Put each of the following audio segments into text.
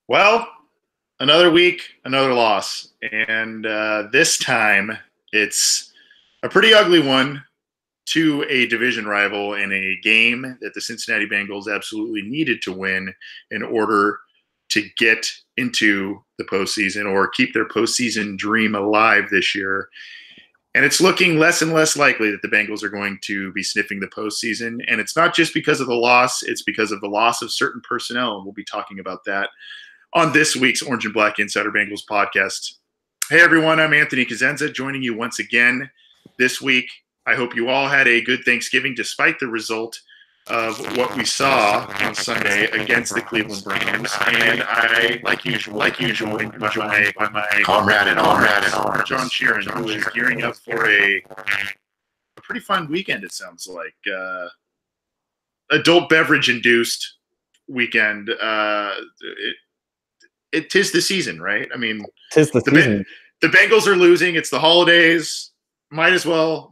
Well, another week, another loss. And this time it's a pretty ugly one to a division rival in a game that the Cincinnati Bengals absolutely needed to win in order to get into the postseason or keep their postseason dream alive this year. And it's looking less and less likely that the Bengals are going to be sniffing the postseason. And it's not just because of the loss, it's because of the loss of certain personnel. And we'll be talking about that on this week's Orange and Black Insider Bengals podcast. Hey, everyone, I'm Anthony Cosenza, joining you once again this week. I hope you all had a good Thanksgiving despite the result of what we saw on Sunday against the Cleveland Browns. And I, like usual, joined by my comrade in arms, John Sheeran, who is gearing up for a pretty fun weekend, it sounds like. Adult beverage-induced weekend. It tis the season, right? I mean, tis the season. The Bengals are losing. It's the holidays. Might as well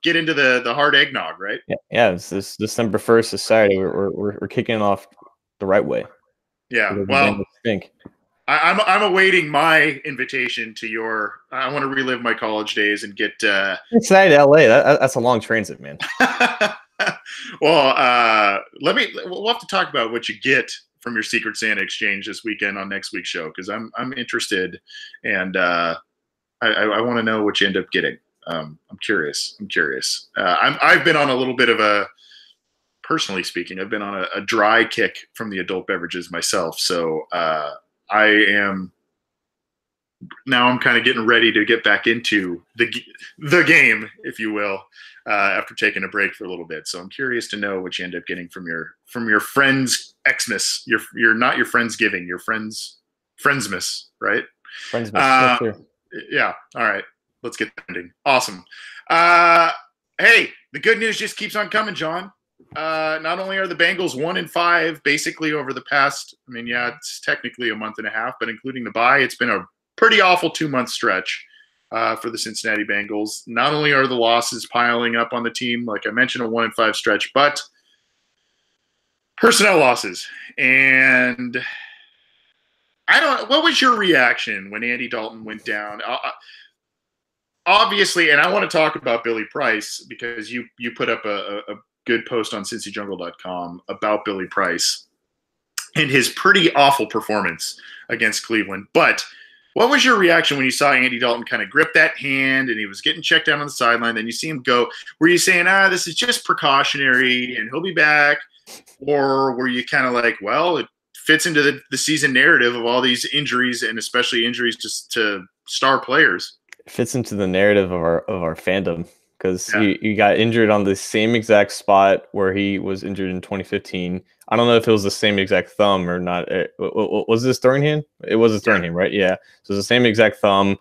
get into the hard eggnog, right? Yeah. It's this December 1st is Saturday. We're kicking off the right way. Yeah. Well, I'm awaiting my invitation to your. I want to relive my college days and get Cincinnati to LA. That's a long transit, man. Well, we'll have to talk about what you get from your Secret Santa exchange this weekend on next week's show, because I'm interested, and I want to know what you end up getting. I'm curious. I've been on a little bit of a, personally speaking, I've been on a dry kick from the adult beverages myself. So I'm kind of getting ready to get back into the game, if you will, after taking a break for a little bit. So I'm curious to know what you end up getting from your friends Xmas. You're not your Friendsgiving, your Friendsmas, right? Friendsmas. Sure. Yeah. All right. Let's get ending. Awesome. Hey, the good news just keeps on coming, John. Not only are the Bengals 1-5 basically over the past, it's technically a month and a half, but including the bye, it's been a pretty awful 2-month stretch for the Cincinnati Bengals. Not only are the losses piling up on the team, like I mentioned, a 1-5 stretch, but personnel losses. And what was your reaction when Andy Dalton went down? Obviously, and I want to talk about Billy Price, because you put up a good post on cincyjungle.com about Billy Price and his pretty awful performance against Cleveland. But what was your reaction when you saw Andy Dalton kind of grip that hand and he was getting checked down on the sideline? Then you see him go. Were you saying, this is just precautionary and he'll be back? Or were you kind of like, well, it fits into the season narrative of all these injuries, and especially injuries to star players? It fits into the narrative of our fandom, because he got injured on the same exact spot where he was injured in 2015. I don't know if it was the same exact thumb or not. Was this throwing hand? It was a throwing hand, right? Yeah. So it's the same exact thumb.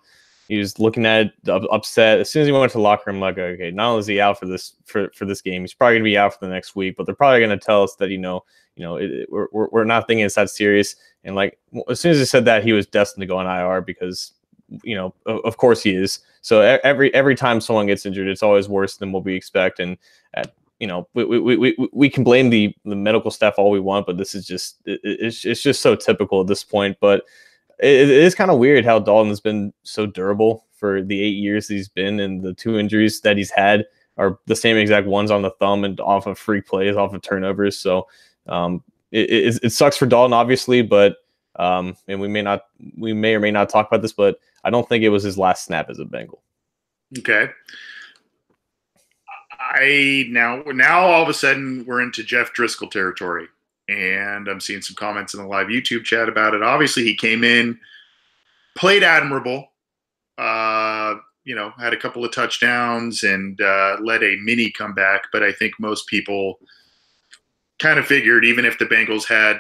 He was looking at it, upset. As soon as he went to the locker room, like, okay, not only is he out for this game, he's probably gonna be out for the next week. But they're probably gonna tell us that we're not thinking it's that serious. And like, as soon as he said that, he was destined to go on IR, because of course he is. So every time someone gets injured, it's always worse than what we expect. And we can blame the medical staff all we want, but this is it's just so typical at this point. But it is kind of weird how Dalton has been so durable for the 8 years he's been, and the 2 injuries that he's had are the same exact ones on the thumb and off of free plays, off of turnovers. So it sucks for Dalton, obviously, but and we may or may not talk about this, but I don't think it was his last snap as a Bengal. Okay. Now all of a sudden we're into Jeff Driscoll territory, and I'm seeing some comments in the live YouTube chat about it. Obviously, he came in, played admirable, had a couple of touchdowns and led a mini comeback. But I think most people kind of figured, even if the Bengals had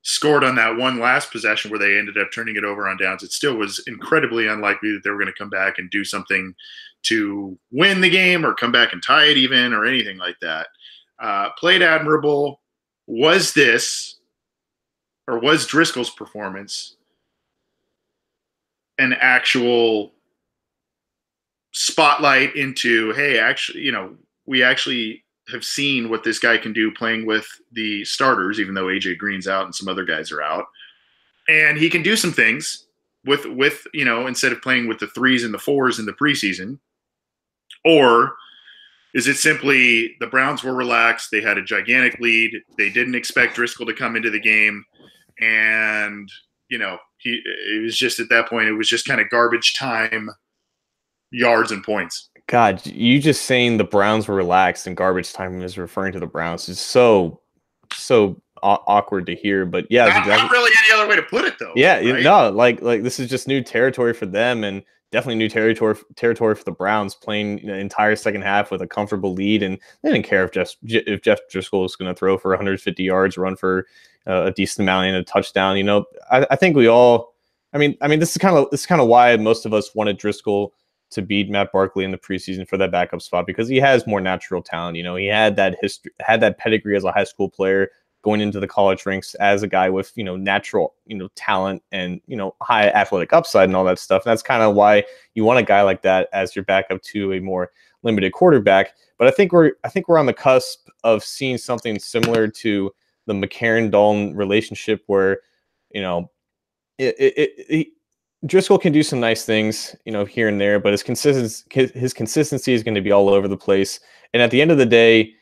scored on that one last possession where they ended up turning it over on downs, it still was incredibly unlikely that they were going to come back and do something to win the game or come back and tie it even or anything like that. Played admirable. Was Driscoll's performance an actual spotlight into, hey, actually, we actually have seen what this guy can do playing with the starters, even though AJ Green's out and some other guys are out? And he can do some things with instead of playing with the 3s and the 4s in the preseason. Or is it simply the Browns were relaxed? They had a gigantic lead. They didn't expect Driscoll to come into the game. And, it was just at that point, it was just kind of garbage time yards and points. God, you just saying the Browns were relaxed and garbage time is referring to the Browns is so awkward to hear. But yeah, not really any other way to put it, though. Yeah, right? no, like this is just new territory for them, and definitely new territory for the Browns, playing the entire second half with a comfortable lead, and they didn't care if Jeff Driscoll was going to throw for 150 yards, run for a decent amount and a touchdown. I think we all. I mean, this is kind of why most of us wanted Driscoll to beat Matt Barkley in the preseason for that backup spot, because he has more natural talent. He had that history, had that pedigree as a high school player, going into the college ranks as a guy with, natural, talent and, high athletic upside and all that stuff. And that's kind of why you want a guy like that as your backup to a more limited quarterback. But I think we're on the cusp of seeing something similar to the McCarron-Dalton relationship where, Driscoll can do some nice things, here and there, but his consistency is going to be all over the place. And at the end of the day,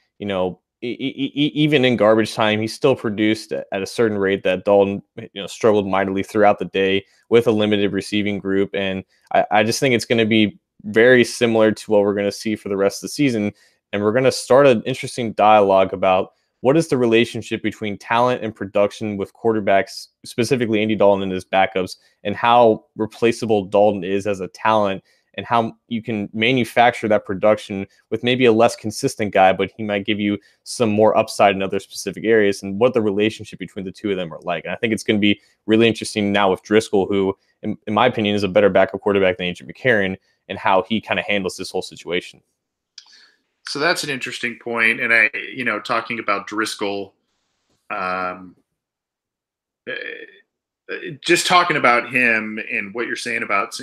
even in garbage time, he still produced at a certain rate that Dalton, struggled mightily throughout the day with a limited receiving group. And I just think it's going to be very similar to what we're going to see for the rest of the season. And we're going to start an interesting dialogue about what is the relationship between talent and production with quarterbacks, specifically Andy Dalton and his backups, and how replaceable Dalton is as a talent, and how you can manufacture that production with maybe a less consistent guy, but he might give you some more upside in other specific areas, and what the relationship between the two of them are like. And I think it's going to be really interesting now with Driscoll, who, in my opinion, is a better backup quarterback than A.J. McCarron, and how he kind of handles this whole situation. So that's an interesting point. And talking about Driscoll, just talking about him and what you're saying about,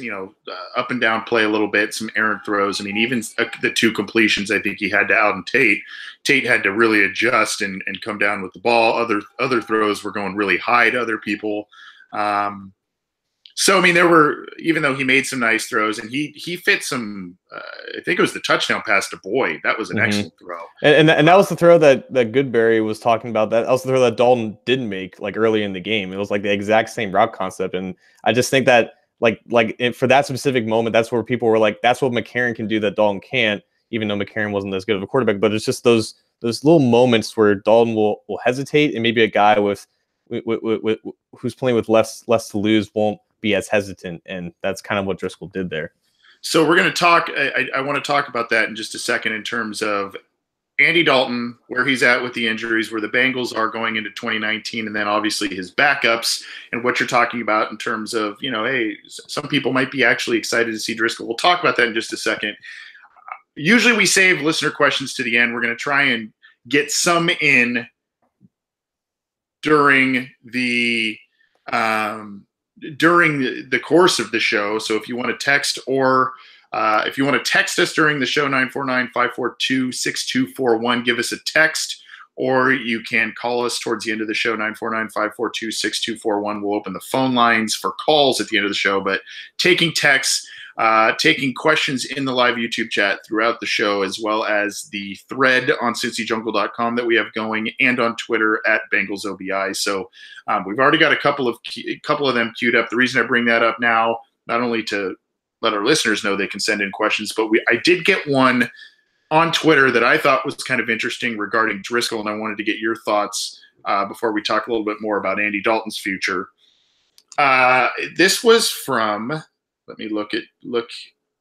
up and down play a little bit, some errant throws. I mean, even the 2 completions, I think he had to Alden Tate. Tate had to really adjust and come down with the ball. Other throws were going really high to other people. So, I mean, even though he made some nice throws, and he fit some, I think it was the touchdown pass to Boyd. That was an excellent throw. And that was the throw that Goodberry was talking about. That was the throw that Dalton didn't make, like, early in the game. It was like the exact same route concept. And I just think that, for that specific moment, that's where people were like, that's what McCarron can do that Dalton can't, even though McCarron wasn't as good of a quarterback. But it's just those little moments where Dalton will hesitate, and maybe a guy with who's playing with less to lose won't be as hesitant, and that's kind of what Driscoll did there. So we're going to talk. I want to talk about that in just a second in terms of Andy Dalton, where he's at with the injuries, where the Bengals are going into 2019, and then obviously his backups, and what you're talking about in terms of, hey, some people might be actually excited to see Driscoll. We'll talk about that in just a second. Usually we save listener questions to the end. We're going to try and get some in during the course of the show. So if you want to text, or if you want to text us during the show, 949-542-6241, give us a text, or you can call us towards the end of the show, 949-542-6241. We'll open the phone lines for calls at the end of the show, but taking texts, taking questions in the live YouTube chat throughout the show, as well as the thread on cincyjungle.com that we have going, and on Twitter at BengalsOBI. So we've already got a couple of them queued up. The reason I bring that up now, not only to let our listeners know they can send in questions, but I did get one on Twitter that I thought was kind of interesting regarding Driscoll, and I wanted to get your thoughts before we talk a little bit more about Andy Dalton's future. This was from... Let me look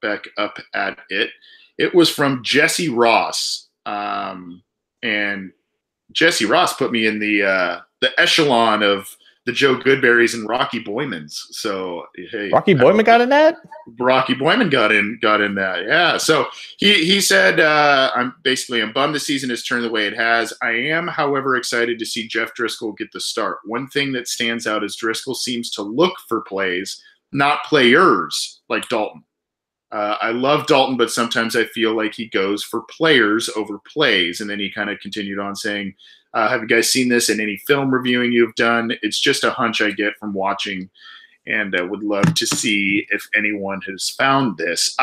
back up at it. It was from Jesse Ross, and Jesse Ross put me in the echelon of the Joe Goodberrys and Rocky Boymans. So hey, Rocky Boyman got in that. Rocky Boyman got in that. Yeah. So he said, I'm bummed the season has turned the way it has. I am, however, excited to see Jeff Driscoll get the start. One thing that stands out is Driscoll seems to look for plays, not players, like Dalton. I love Dalton, but sometimes I feel like he goes for players over plays. And then he kind of continued on saying, Have you guys seen this in any film reviewing you've done? It's just a hunch I get from watching, and I would love to see if anyone has found this.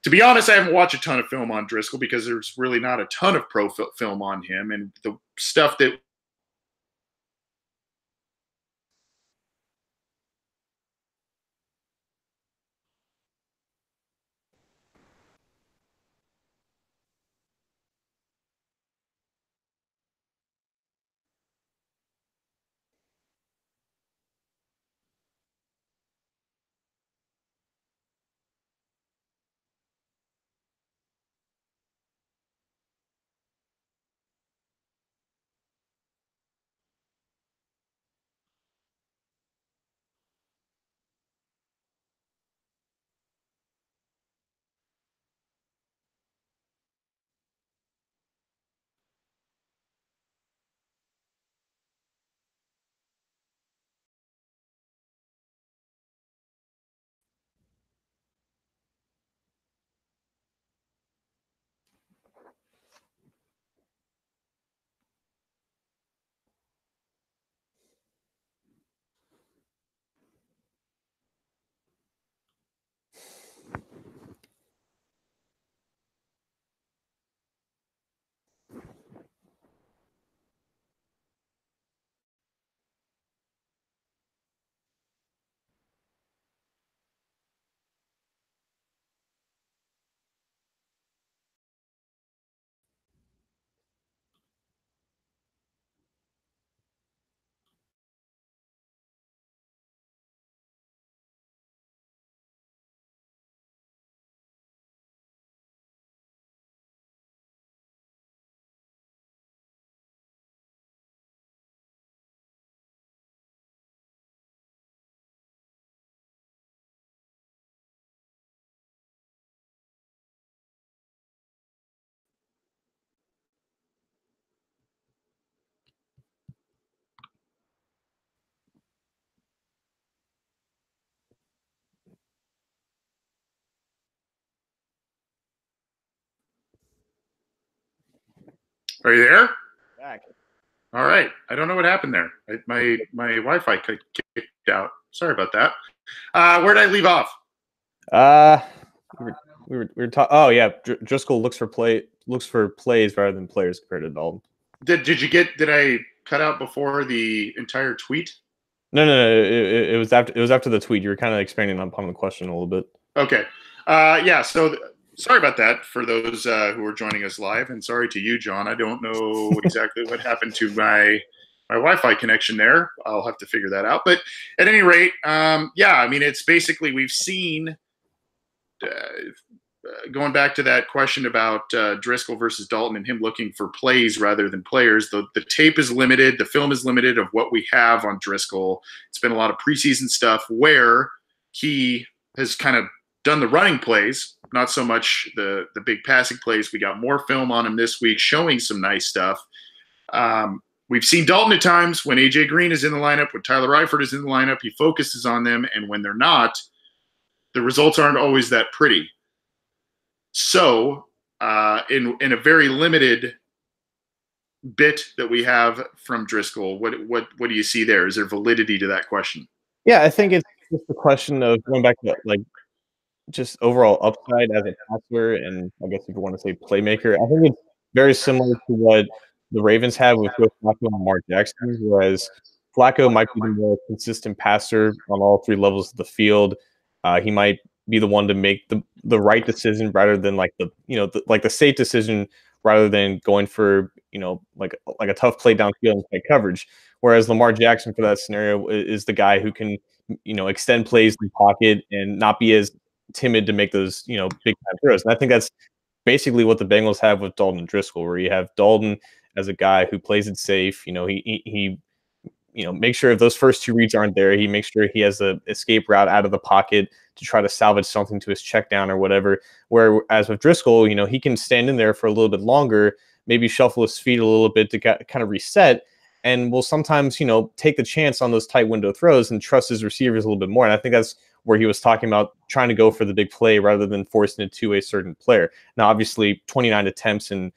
To be honest, I haven't watched a ton of film on Driscoll because there's really not a ton of pro film on him, and the stuff that are you there? Back. All right. I don't know what happened there. My Wi-Fi kicked out. Sorry about that. Where did I leave off? We were talking. Oh yeah, Driscoll looks for plays rather than players compared to Dalton. Did I cut out before the entire tweet? No. It was after the tweet. You were kind of expanding upon the question a little bit. Okay. Yeah. So sorry about that for those who are joining us live, and sorry to you, John. I don't know exactly what happened to my Wi-Fi connection there. I'll have to figure that out. But at any rate, yeah. I mean, it's basically we've seen. Going back to that question about Driscoll versus Dalton and him looking for plays rather than players, the tape is limited, the film is limited of what we have on Driscoll. It's been a lot of preseason stuff where he has kind of done the running plays, not so much the big passing plays. We got more film on him this week showing some nice stuff. We've seen Dalton at times when A.J. Green is in the lineup, when Tyler Eifert is in the lineup, he focuses on them, and when they're not, the results aren't always that pretty. So, in a very limited bit that we have from Driscoll, what do you see there? Is there validity to that question? Yeah, I think it's just a question of going back to like just overall upside as a passer, and I guess if you want to say playmaker. I think it's very similar to what the Ravens have with both Flacco and Lamar Jackson, whereas Flacco might be the more consistent passer on all three levels of the field. He might be the one to make the right decision rather than like the safe decision rather than going for like a tough play downfield and play coverage. Whereas Lamar Jackson for that scenario is the guy who can extend plays in the pocket and not be as timid to make those big time throws. And I think that's basically what the Bengals have with Dalton and Driscoll, where you have Dalton as a guy who plays it safe. He make sure if those first two reads aren't there, he makes sure he has a escape route out of the pocket to try to salvage something to his check down or whatever. Whereas with Driscoll, he can stand in there for a little bit longer, maybe shuffle his feet a little bit to kind of reset, and will sometimes, take the chance on those tight window throws and trust his receivers a little bit more. And I think that's where he was talking about trying to go for the big play rather than forcing it to a certain player. Now, obviously, 29 attempts in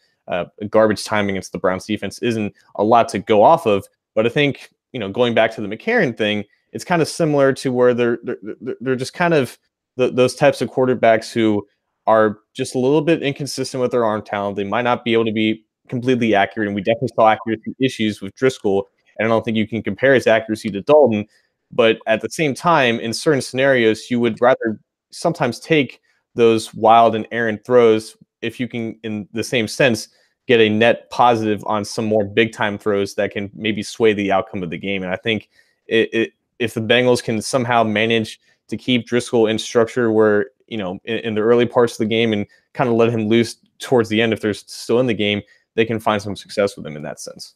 garbage time against the Browns defense isn't a lot to go off of. But I think, going back to the McCarron thing, it's kind of similar to where they're just kind of those types of quarterbacks who are just a little bit inconsistent with their arm talent. They might not be able to be completely accurate, and we definitely saw accuracy issues with Driscoll. And I don't think you can compare his accuracy to Dalton. But at the same time, in certain scenarios, you would rather sometimes take those wild and errant throws if you can, in the same sense, get a net positive on some more big-time throws that can maybe sway the outcome of the game. And I think if the Bengals can somehow manage to keep Driscoll in structure where, in the early parts of the game and kind of let him loose towards the end, if they're still in the game, they can find some success with him in that sense.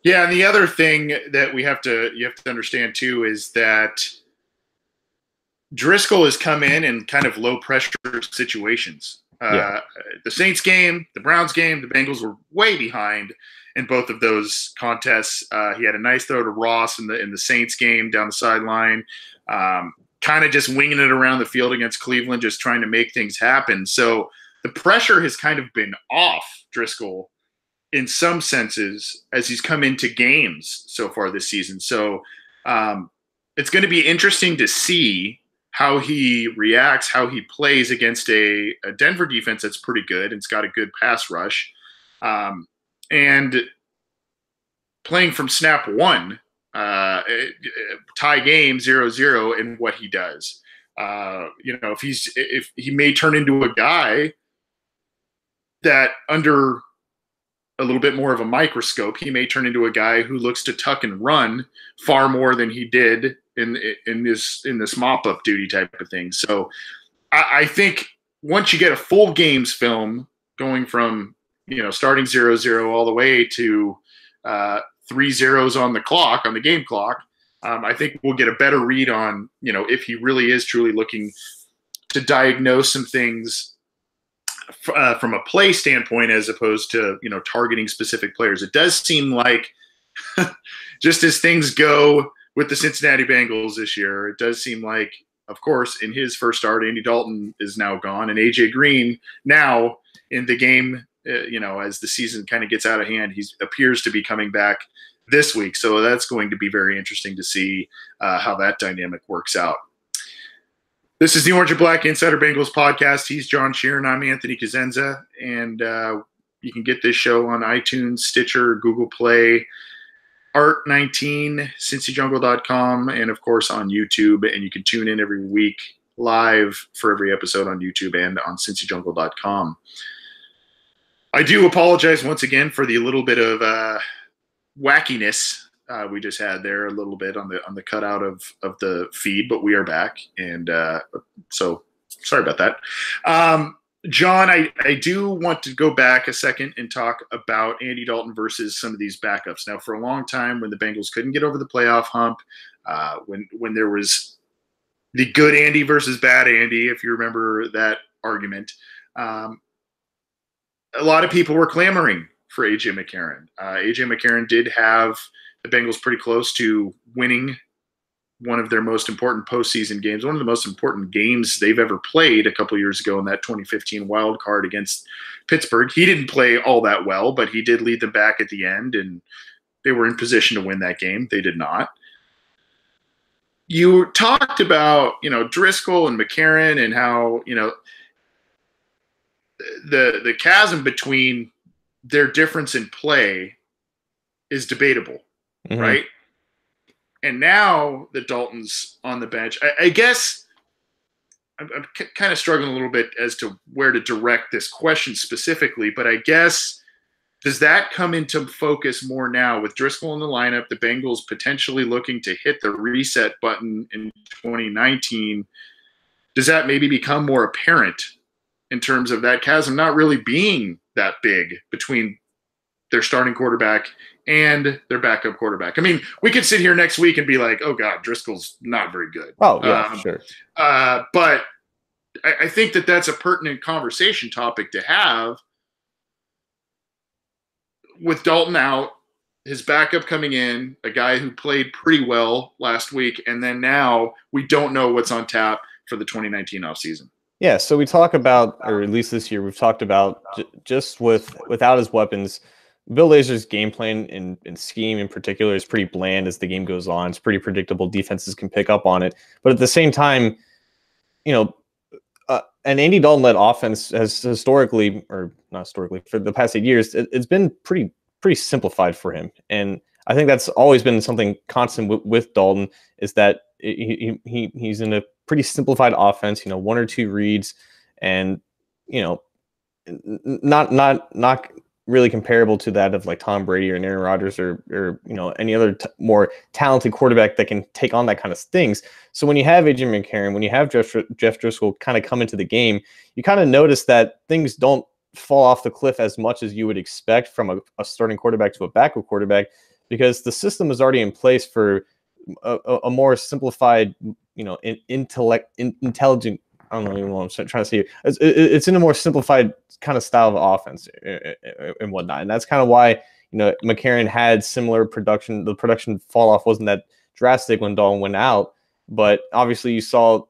Yeah, and the other thing that you have to understand too is that Driscoll has come in kind of low pressure situations. The Saints game, the Browns game, the Bengals were way behind in both of those contests. He had a nice throw to Ross in the Saints game down the sideline, kind of just winging it around the field against Cleveland, just trying to make things happen. So the pressure has kind of been off Driscoll in some senses as he's come into games so far this season. So it's going to be interesting to see how he reacts, how he plays against a Denver defense that's pretty good and it's got a good pass rush. And playing from snap one, tie game 0-0 in what he does. If he may turn into a guy that under a little bit more of a microscope, he may turn into a guy who looks to tuck and run far more than he did in this mop-up duty type of thing. So I think once you get a full games film going from, starting 0-0 all the way to 3 zeros on the game clock, I think we'll get a better read on, if he really is truly looking to diagnose some things from a play standpoint, as opposed to, targeting specific players. It does seem like just as things go with the Cincinnati Bengals this year, it does seem like, of course, in his first start, Andy Dalton is now gone, and AJ Green now in the game, as the season kind of gets out of hand, he appears to be coming back this week. So that's going to be very interesting to see how that dynamic works out. This is the Orange and Black Insider Bengals podcast. He's John Sheeran. I'm Anthony Cosenza. And you can get this show on iTunes, Stitcher, Google Play, Art19, CincyJungle.com, and, of course, on YouTube. And you can tune in every week live for every episode on YouTube and on CincyJungle.com. I do apologize once again for the little bit of wackiness we just had there, a little bit on the cutout of the feed, but we are back, and so sorry about that. John, I do want to go back a second and talk about Andy Dalton versus some of these backups. Now, for a long time, when the Bengals couldn't get over the playoff hump, when there was the good Andy versus bad Andy, if you remember that argument, a lot of people were clamoring for A.J. McCarron. A.J. McCarron did have the Bengals pretty close to winning one of their most important postseason games, one of the most important games they've ever played a couple years ago in that 2015 wild card against Pittsburgh. He didn't play all that well, but he did lead them back at the end, and they were in position to win that game. They did not. You talked about, Driscoll and McCarron and how, the chasm between their difference in play is debatable. Mm-hmm. Right. And now that Dalton's on the bench, I guess I'm kind of struggling a little bit as to where to direct this question specifically, but I guess, does that come into focus more now with Driscoll in the lineup, the Bengals potentially looking to hit the reset button in 2019? Does that maybe become more apparent in terms of that chasm not really being that big between their starting quarterback and their backup quarterback? I mean, we could sit here next week and be like, oh, God, Driscoll's not very good. Oh, yeah, sure. But I think that that's a pertinent conversation topic to have with Dalton out, his backup coming in, a guy who played pretty well last week, and then now we don't know what's on tap for the 2019 offseason. Yeah, so we talk about, or at least this year, we've talked about just without his weapons, Bill Lazor's game plan and scheme in particular is pretty bland as the game goes on. It's pretty predictable. Defenses can pick up on it, but at the same time, you know, an Andy Dalton-led offense has historically, or not historically, for the past 8 years, it's been pretty simplified for him, and I think that's always been something constant with Dalton is that he's in a pretty simplified offense. One or two reads, and you know, not really comparable to that of like Tom Brady or Aaron Rodgers or any other more talented quarterback that can take on that kind of things. So when you have AJ McCarron, when you have Jeff Driscoll kind of come into the game, you kind of notice that things don't fall off the cliff as much as you would expect from a starting quarterback to a backup quarterback, because the system is already in place for a more simplified, intelligent. I don't know what I'm trying to say. It's in a more simplified kind of style of offense and whatnot, and that's kind of why McCarron had similar production. The production fall off wasn't that drastic when Dalton went out, but obviously you saw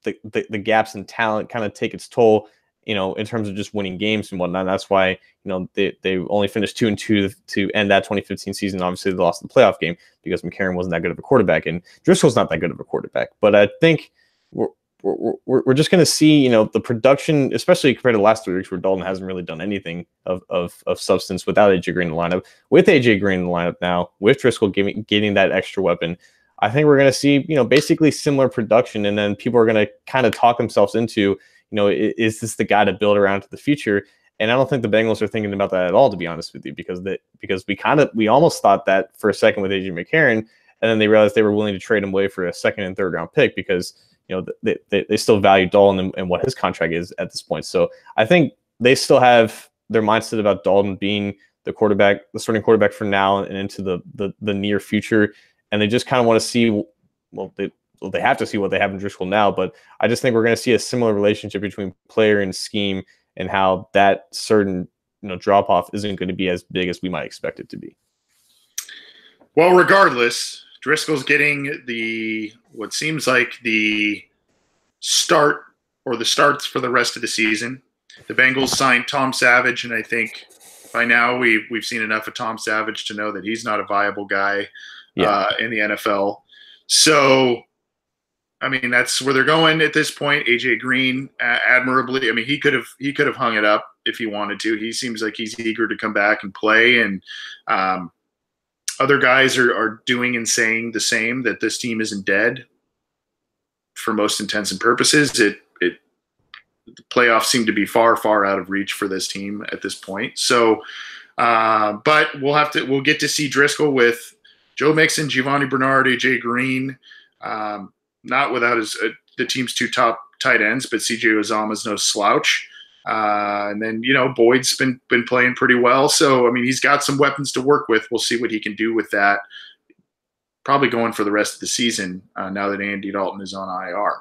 the gaps in talent kind of take its toll, in terms of just winning games and whatnot. And that's why they only finished 2-2 to end that 2015 season. Obviously, they lost the playoff game because McCarron wasn't that good of a quarterback, and Driscoll's not that good of a quarterback. But I think we're just going to see, the production, especially compared to the last 3 weeks where Dalton hasn't really done anything of substance without AJ Green in the lineup. With AJ Green in the lineup now, with Driscoll getting that extra weapon, I think we're going to see, basically similar production, and then people are going to kind of talk themselves into, is this the guy to build around to the future? And I don't think the Bengals are thinking about that at all, to be honest with you, because we almost thought that for a second with AJ McCarron, and then they realized they were willing to trade him away for a second and third round pick because they still value Dalton and what his contract is at this point. So I think they still have their mindset about Dalton being the starting quarterback for now and into the near future, and they just kind of want to see. They have to see what they have in Driscoll now, but I just think we're going to see a similar relationship between player and scheme, and how that certain drop off isn't going to be as big as we might expect it to be. Well, regardless, Driscoll's getting what seems like the start or the starts for the rest of the season. The Bengals signed Tom Savage, and I think by now we've seen enough of Tom Savage to know that he's not a viable guy in the NFL. So, I mean, that's where they're going at this point. AJ Green, admirably, I mean, he could have hung it up if he wanted to. He seems like he's eager to come back and play, and other guys are doing and saying the same, that this team isn't dead for most intents and purposes. The playoffs seem to be far, far out of reach for this team at this point. So, but we'll get to see Driscoll with Joe Mixon, Giovanni Bernard, AJ Green, not without the team's two top tight ends, but CJ Uzomah's no slouch. And then, Boyd's been playing pretty well. So, I mean, he's got some weapons to work with. We'll see what he can do with that. Probably going for the rest of the season now that Andy Dalton is on IR.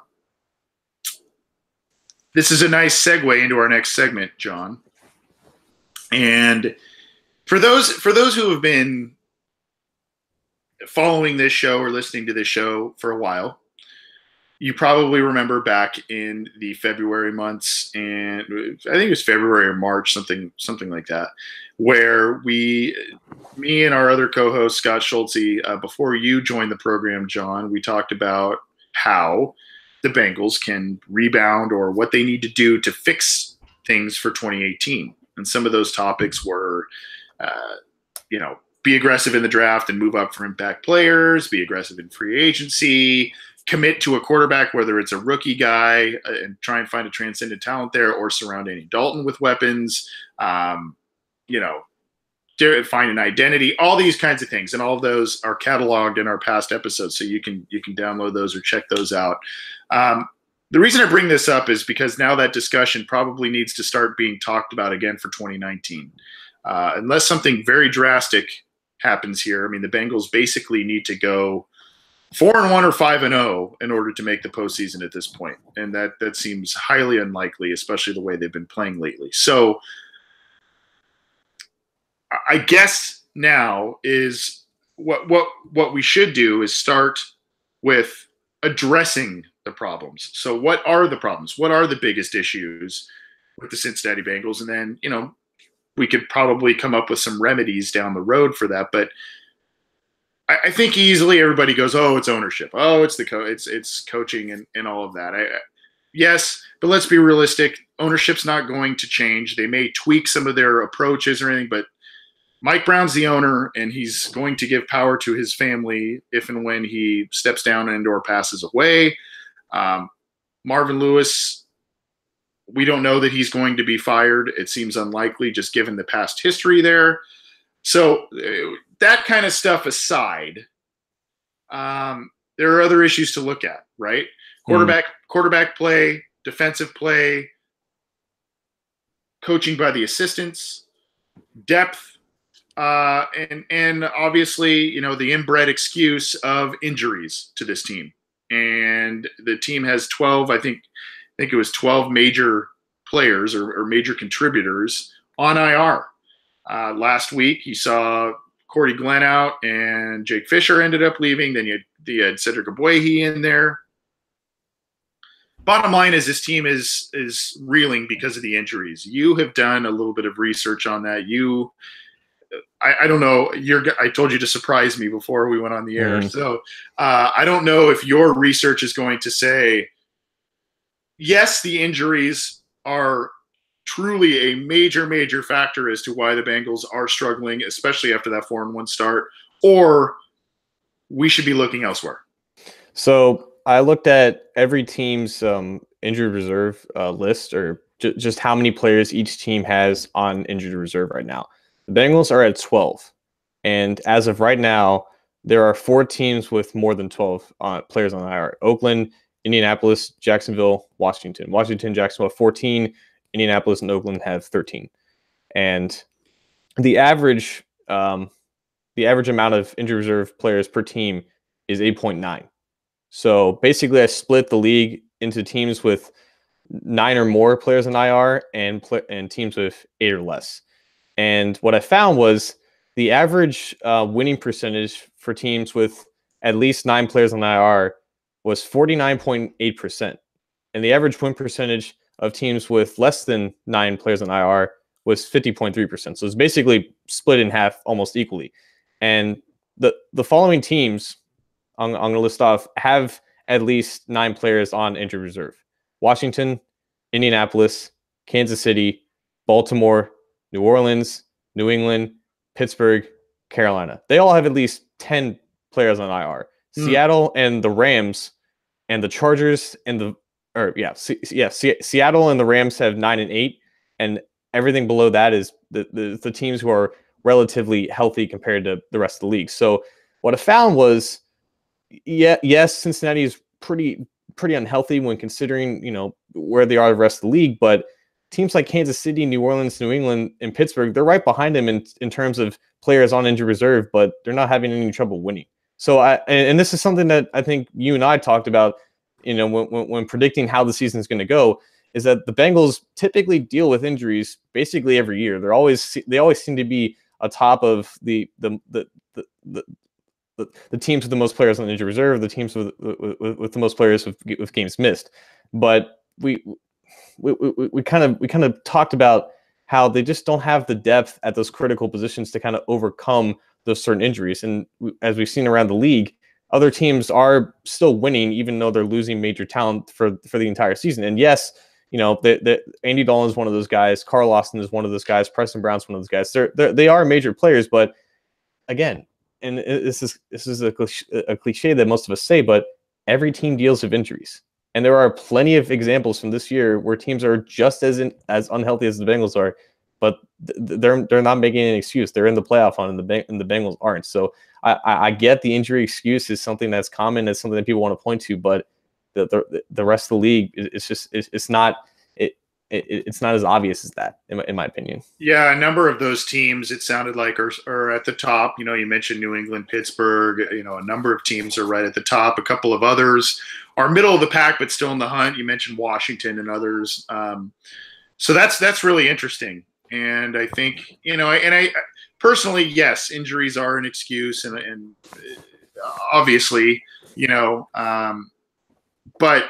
This is a nice segue into our next segment, John. And for those who have been following this show or listening to this show for a while, you probably remember back in the February months, and I think it was February or March, something like that, where me and our other co-host, Scott Schultze, before you joined the program, John, we talked about how the Bengals can rebound or what they need to do to fix things for 2018. And some of those topics were, be aggressive in the draft and move up for impact players, be aggressive in free agency, commit to a quarterback, whether it's a rookie guy, and try and find a transcendent talent there, or surround Andy Dalton with weapons, find an identity, all these kinds of things. And all of those are cataloged in our past episodes. So you can download those or check those out. The reason I bring this up is because now that discussion probably needs to start being talked about again for 2019. Unless something very drastic happens here. I mean, the Bengals basically need to go 4-1 or 5-0 in order to make the postseason at this point. And that seems highly unlikely, especially the way they've been playing lately. So I guess now is what we should do is start with addressing the problems. So what are the problems? What are the biggest issues with the Cincinnati Bengals? And then, we could probably come up with some remedies down the road for that. But I think easily everybody goes, oh, it's ownership. Oh, it's it's coaching and all of that. Yes, but let's be realistic. Ownership's not going to change. They may tweak some of their approaches or anything, but Mike Brown's the owner, and he's going to give power to his family if and when he steps down and or passes away. Marvin Lewis, we don't know that he's going to be fired. It seems unlikely just given the past history there. So that kind of stuff aside, there are other issues to look at, right? Quarterback play, defensive play, coaching by the assistants, depth, and obviously, the inbred excuse of injuries to this team. And the team has 12, I think it was 12 major players or major contributors on IR. Last week, you saw Cordy Glenn out and Jake Fisher ended up leaving. Then you had Cedric Abwehi in there. Bottom line is this team is reeling because of the injuries. You have done a little bit of research on that. I don't know. I told you to surprise me before we went on the air. So I don't know if your research is going to say, yes, the injuries are truly a major, major factor as to why the Bengals are struggling, especially after that 4-1 start, or we should be looking elsewhere. So I looked at every team's injured reserve list, or just how many players each team has on injured reserve right now. The Bengals are at 12. And as of right now, there are 4 teams with more than 12 players on IR. Oakland, Indianapolis, Jacksonville, Washington. Washington, Jacksonville have 14. Indianapolis and Oakland have 13. And the average amount of injured reserve players per team is 8.9. So basically, I split the league into teams with 9 or more players in IR and teams with 8 or less. And what I found was the average winning percentage for teams with at least 9 players on IR was 49.8%. And the average win percentage of teams with less than 9 players on IR was 50.3%. So it's basically split in half almost equally. And the following teams I'm going to list off have at least 9 players on injured reserve: Washington, Indianapolis, Kansas City, Baltimore, New Orleans, New England, Pittsburgh, Carolina. They all have at least 10 players on IR. Seattle and the Rams and the Chargers and Seattle and the Rams have 9 and 8, and everything below that is the teams who are relatively healthy compared to the rest of the league. So what I found was, yes, Cincinnati is pretty unhealthy when considering, where they are the rest of the league, but teams like Kansas City, New Orleans, New England, and Pittsburgh, they're right behind them in terms of players on injured reserve, but they're not having any trouble winning. So and this is something that I think you and I talked about, when predicting how the season is going to go, is that the Bengals typically deal with injuries basically every year. They always seem to be atop of the teams with the most players on injured reserve, the teams with the most players with games missed. But we kind of talked about how they just don't have the depth at those critical positions to kind of overcome those certain injuries. And as we've seen around the league, other teams are still winning, even though they're losing major talent for the entire season. And yes, Andy Dalton is one of those guys. Carl Lawson is one of those guys. Preston Brown's one of those guys. They are major players, but again, and this is a cliche that most of us say, but every team deals with injuries. And there are plenty of examples from this year where teams are just as unhealthy as the Bengals are, but they're not making an excuse. They're in the playoff hunt, and the Bengals aren't. So I get the injury excuse is something that's common. It's something that people want to point to, but the rest of the league, it's not as obvious as that, in my opinion. Yeah, a number of those teams, it sounded like, are at the top. You mentioned New England, Pittsburgh. A number of teams are right at the top. A couple of others are middle of the pack, but still in the hunt. You mentioned Washington and others. So that's really interesting. And I think, I personally, yes, injuries are an excuse, and obviously, but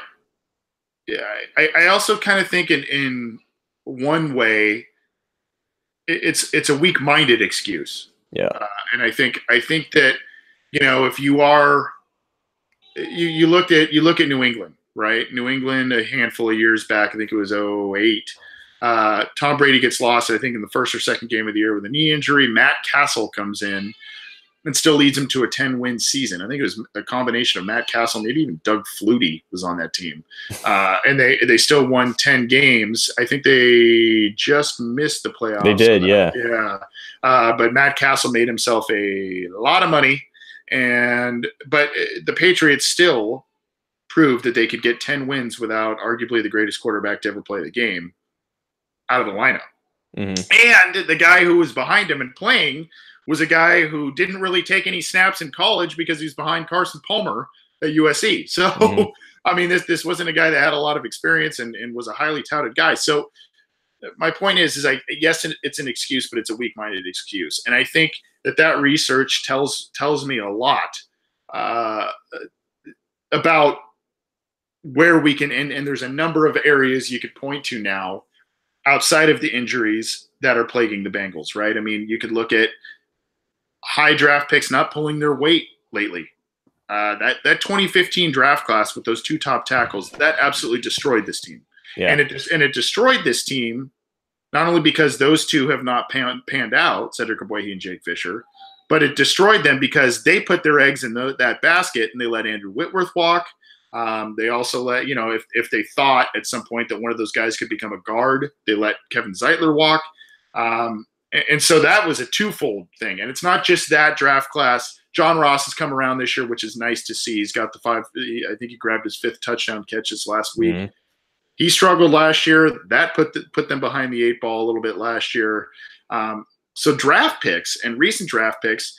yeah, I also kind of think in one way it's a weak-minded excuse. Yeah. And I think that if you are you look at New England, right? New England a handful of years back, I think it was '08. Tom Brady gets lost, I think, in the first or second game of the year with a knee injury. Matt Castle comes in and still leads him to a 10-win season. I think it was a combination of Matt Castle, maybe even Doug Flutie was on that team. And they still won 10 games. I think they just missed the playoffs. They did, yeah. Yeah. But Matt Castle made himself a lot of money. But the Patriots still proved that they could get 10 wins without arguably the greatest quarterback to ever play the game out of the lineup. Mm-hmm. And the guy who was behind him and playing was a guy who didn't really take any snaps in college because he's behind Carson Palmer at USC. So, mm-hmm. I mean, this wasn't a guy that had a lot of experience and was a highly touted guy. So my point is yes, it's an excuse, but it's a weak-minded excuse. And I think that research tells me a lot about where we can, and there's a number of areas you could point to now outside of the injuries that are plaguing the Bengals, right? I mean, you could look at high draft picks not pulling their weight lately. That 2015 draft class with those two top tackles, that absolutely destroyed this team. Yeah. And it destroyed this team not only because those two have not panned out, Cedric Ogbuehi and Jake Fisher, but it destroyed them because they put their eggs in that basket and they let Andrew Whitworth walk. They also let, if they thought at some point that one of those guys could become a guard, they let Kevin Zeitler walk. And so that was a twofold thing. And it's not just that draft class. John Ross has come around this year, which is nice to see. He's got I think he grabbed his 5th touchdown catch this last week. Mm-hmm. He struggled last year. That put them behind the 8 ball a little bit last year. So draft picks and recent draft picks,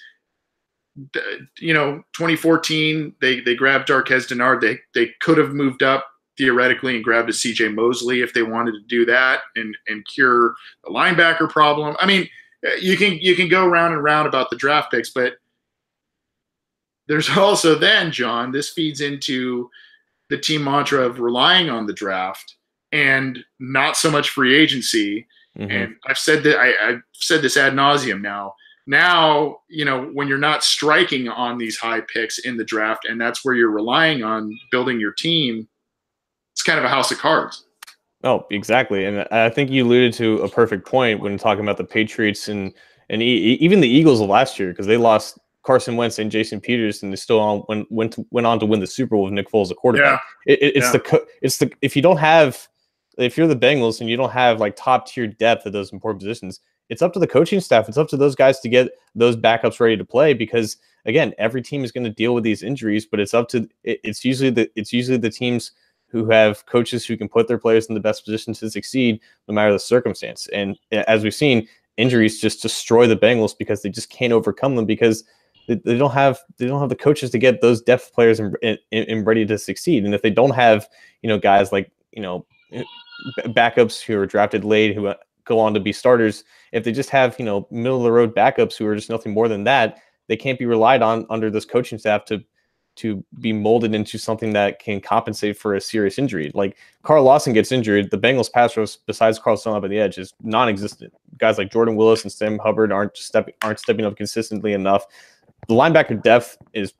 2014, they grabbed Darqueze Dennard. They could have moved up theoretically and grabbed a CJ Mosley if they wanted to do that and cure the linebacker problem. I mean, you can go round and round about the draft picks, but there's also then, John, this feeds into the team mantra of relying on the draft and not so much free agency. Mm-hmm. And I've said this ad nauseum now. Now, when you're not striking on these high picks in the draft, and that's where you're relying on building your team, it's kind of a house of cards. Oh, exactly. And I think you alluded to a perfect point when talking about the Patriots and even the Eagles of last year, because they lost Carson Wentz and Jason Peters, and they still went on to win the Super Bowl with Nick Foles as a quarterback. Yeah. If you're the Bengals and you don't have like top tier depth at those important positions, it's up to the coaching staff. It's up to those guys to get those backups ready to play, because again, every team is going to deal with these injuries, but it's usually the teams who have coaches who can put their players in the best position to succeed no matter the circumstance. And as we've seen, injuries just destroy the Bengals because they just can't overcome them, because they don't have the coaches to get those depth players and ready to succeed. And if they don't have, guys like, backups who are drafted late, who go on to be starters, if they just have, middle of the road backups who are just nothing more than that, they can't be relied on under this coaching staff to be molded into something that can compensate for a serious injury. Like Carl Lawson gets injured, the Bengals pass rush, besides Carl Dunlap at the edge, is non-existent. Guys like Jordan Willis and Sam Hubbard aren't stepping up consistently enough. The linebacker depth is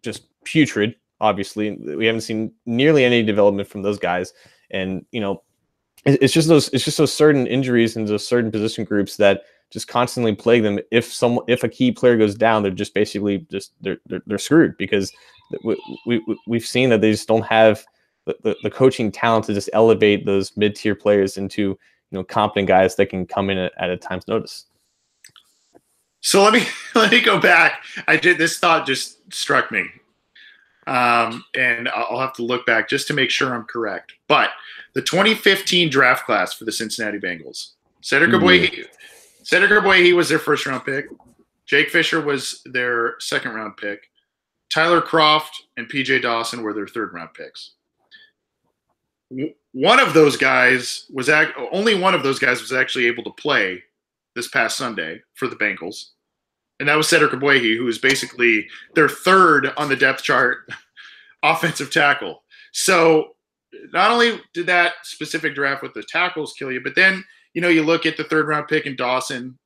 just putrid. Obviously, we haven't seen nearly any development from those guys, and it's just those certain injuries and those certain position groups that just constantly plague them. If a key player goes down, they're just basically they're screwed, because we've seen that they just don't have the coaching talent to just elevate those mid-tier players into competent guys that can come in at a time's notice. So let me go back. This thought just struck me, and I'll have to look back just to make sure I'm correct. But the 2015 draft class for the Cincinnati Bengals, Cedric Ogbuehi was their 1st-round pick. Jake Fisher was their 2nd-round pick. Tyler Kroft and P.J. Dawson were their 3rd-round picks. Only one of those guys was actually able to play this past Sunday for the Bengals, and that was Cedric Ogbuehi, who was basically their 3rd on the depth chart offensive tackle. So not only did that specific draft with the tackles kill you, but then, you look at the 3rd-round pick in Dawson,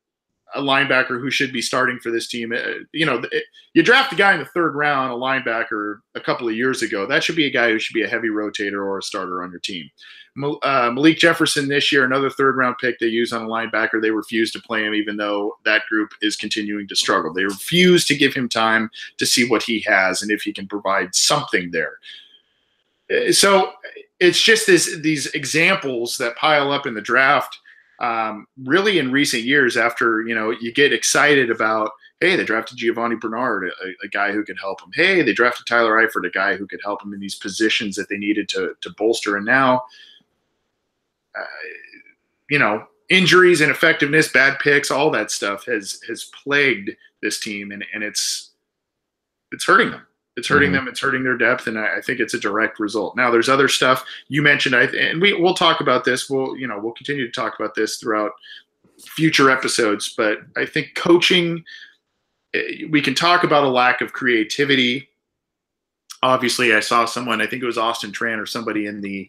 a linebacker who should be starting for this team. You draft a guy in the 3rd round, a linebacker, a couple of years ago. That should be a guy who should be a heavy rotator or a starter on your team. Malik Jefferson this year, another 3rd-round pick they use on a linebacker. They refuse to play him, even though that group is continuing to struggle. They refuse to give him time to see what he has and if he can provide something there. So it's just these examples that pile up in the draft. Really in recent years, after, you get excited about, hey, they drafted Giovanni Bernard, a guy who could help him. Hey, they drafted Tyler Eifert, a guy who could help him in these positions that they needed to bolster. And now, injuries, ineffectiveness, bad picks, all that stuff has plagued this team, and it's hurting them. It's hurting them. It's hurting their depth, and I think it's a direct result. Now, there's other stuff you mentioned, and we'll talk about this. We'll continue to talk about this throughout future episodes. But I think coaching, we can talk about a lack of creativity. Obviously, I saw someone, I think it was Austin Tran or somebody in the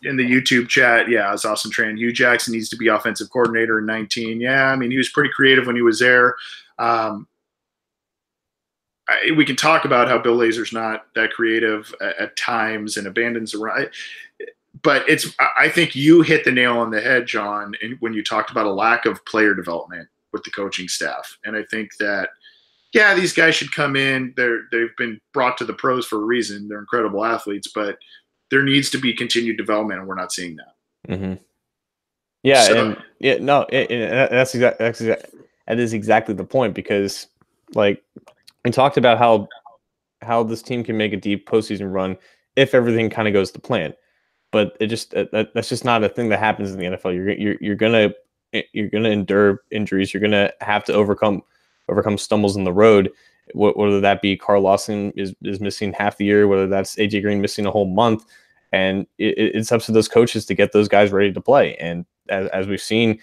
YouTube chat. Yeah, it was Austin Tran. Hugh Jackson needs to be offensive coordinator in 19. Yeah, I mean, he was pretty creative when he was there. We can talk about how Bill Lazor's not that creative at times and abandons the run. But I think you hit the nail on the head, John, when you talked about a lack of player development with the coaching staff. And I think that, yeah, these guys should come in. They've been brought to the pros for a reason. They're incredible athletes, but there needs to be continued development, and we're not seeing that. Mm-hmm. Yeah, that is exactly the point, because, like, we talked about how this team can make a deep postseason run if everything kind of goes to plan, but that's just not a thing that happens in the NFL. You're gonna endure injuries. You're gonna have to overcome stumbles in the road. Whether that be Carl Lawson is missing half the year, whether that's AJ Green missing a whole month, and it's up to those coaches to get those guys ready to play. And as we've seen,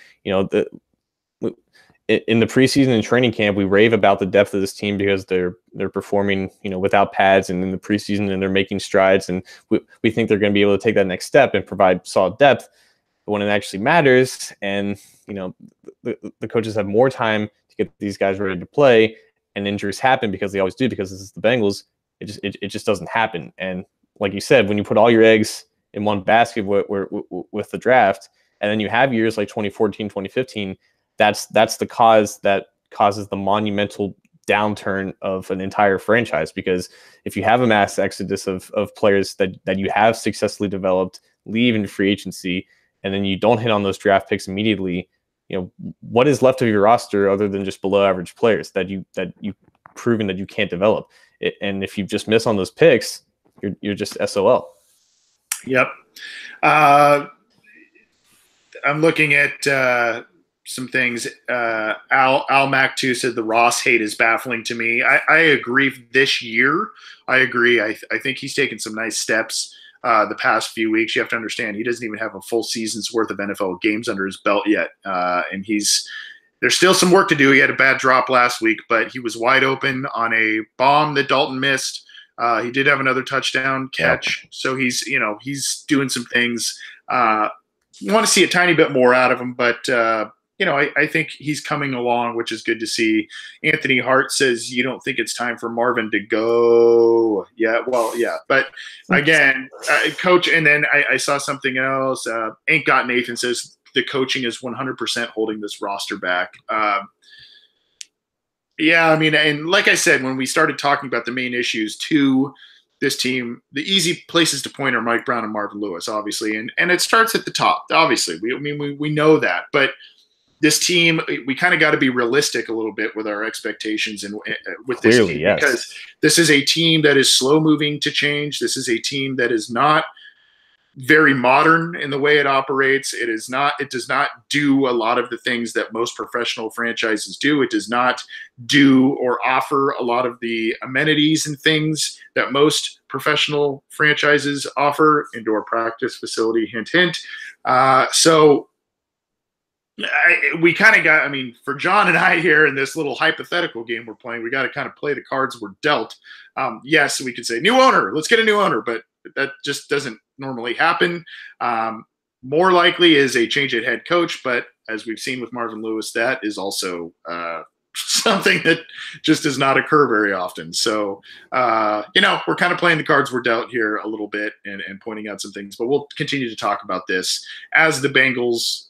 in the preseason and training camp, we rave about the depth of this team because they're performing, without pads, and in the preseason, and they're making strides, and we think they're going to be able to take that next step and provide solid depth. But when it actually matters, and the coaches have more time to get these guys ready to play, and injuries happen, because they always do, because this is the Bengals, it just doesn't happen. And like you said, when you put all your eggs in one basket with the draft, and then you have years like 2014, 2015, that's the cause that causes the monumental downturn of an entire franchise. Because if you have a mass exodus of players that you have successfully developed leave in free agency, and then you don't hit on those draft picks immediately, what is left of your roster other than just below average players that you've proven that you can't develop? And if you just miss on those picks, you're just SOL. Yep. I'm looking at some things. Al Mac 2 said the Ross hate is baffling to me. I agree this year. I agree. I think he's taken some nice steps the past few weeks. You have to understand, he doesn't even have a full season's worth of NFL games under his belt yet. And there's still some work to do. He had a bad drop last week, but he was wide open on a bomb that Dalton missed. He did have another touchdown catch. Yep. So he's doing some things. You want to see a tiny bit more out of him, but I think he's coming along, which is good to see. Anthony Hart says you don't think it's time for Marvin to go. Yeah, well, yeah. But again, coach, and then I saw something else. Ain't Got Nathan says the coaching is 100% holding this roster back. Yeah, I mean, and like I said, when we started talking about the main issues to this team, the easy places to point are Mike Brown and Marvin Lewis, obviously. And it starts at the top, obviously. We know that. But this team, we kind of got to be realistic a little bit with our expectations and with this team, yes. Because this is a team that is slow moving to change. This is a team that is not very modern in the way it operates. It does not do a lot of the things that most professional franchises do. It does not do or offer a lot of the amenities and things that most professional franchises offer. Indoor practice facility, hint, hint. So we kind of got, I mean, for John and I here in this little hypothetical game we're playing, we got to kind of play the cards we're dealt. Yes, we could say new owner, let's get a new owner, but that just doesn't normally happen. More likely is a change at head coach, but as we've seen with Marvin Lewis, that is also something that just does not occur very often. So, we're kind of playing the cards we're dealt here a little bit and pointing out some things, but we'll continue to talk about this as the Bengals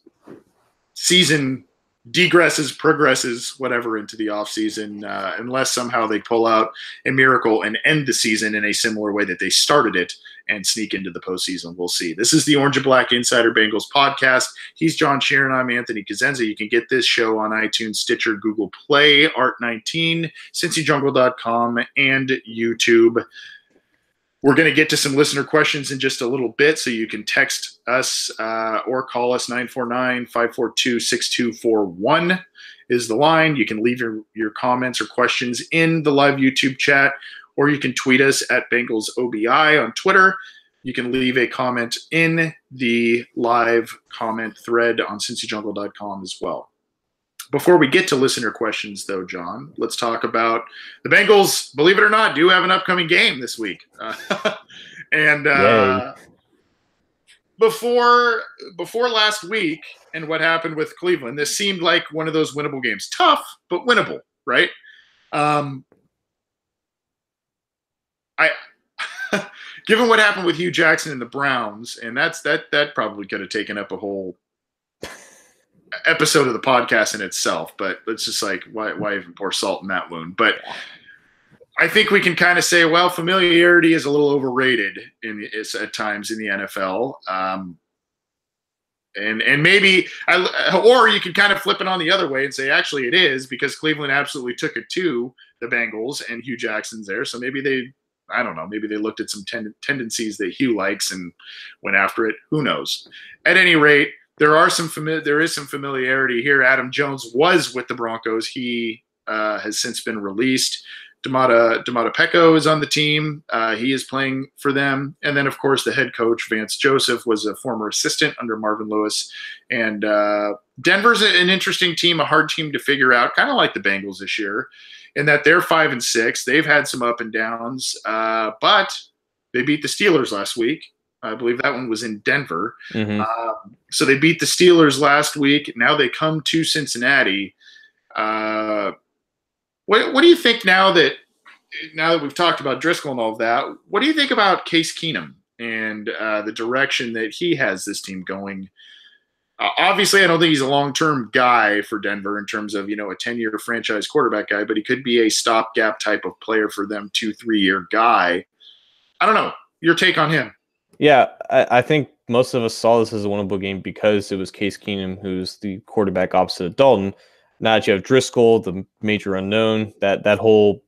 season degresses, progresses, whatever, into the offseason, unless somehow they pull out a miracle and end the season in a similar way that they started it and sneak into the postseason. We'll see. This is the Orange and Black Insider Bengals podcast. He's John Sheeran. I'm Anthony Cosenza. You can get this show on iTunes, Stitcher, Google Play, Art19, CincyJungle.com, and YouTube. We're going to get to some listener questions in just a little bit, so you can text us or call us. 949-542-6241 is the line. You can leave your comments or questions in the live YouTube chat, or you can tweet us at BengalsOBI on Twitter. You can leave a comment in the live comment thread on CincyJungle.com as well. Before we get to listener questions, though, John, let's talk about the Bengals. Believe it or not, do have an upcoming game this week. Before last week and what happened with Cleveland, this seemed like one of those winnable games. Tough, but winnable, right? Given what happened with Hugh Jackson and the Browns, and that probably could have taken up a whole episode of the podcast in itself, but it's just like, why even pour salt in that wound? But I think we can kind of say, well, familiarity is a little overrated at times in the NFL. And maybe, or you can kind of flip it on the other way and say, actually it is, because Cleveland absolutely took it to the Bengals and Hugh Jackson's there. So maybe maybe they looked at some tendencies that Hugh likes and went after it. Who knows? At any rate, there is some familiarity here. Adam Jones was with the Broncos. He has since been released. Damata Pecco is on the team. He is playing for them. And then, of course, the head coach, Vance Joseph, was a former assistant under Marvin Lewis. And Denver's an interesting team, a hard team to figure out, kind of like the Bengals this year, in that they're 5-6. They've had some up and downs, but they beat the Steelers last week. I believe that one was in Denver. Mm-hmm. So they beat the Steelers last week. Now they come to Cincinnati. What do you think now that we've talked about Driscoll and all of that? What do you think about Case Keenum and the direction that he has this team going? Obviously, I don't think he's a long-term guy for Denver in terms of, a 10-year franchise quarterback guy, but he could be a stopgap type of player for them, 2-3 year guy. I don't know. Your take on him? Yeah, I think most of us saw this as a winnable game because it was Case Keenum, who's the quarterback opposite of Dalton. Now that you have Driscoll, the major unknown, that whole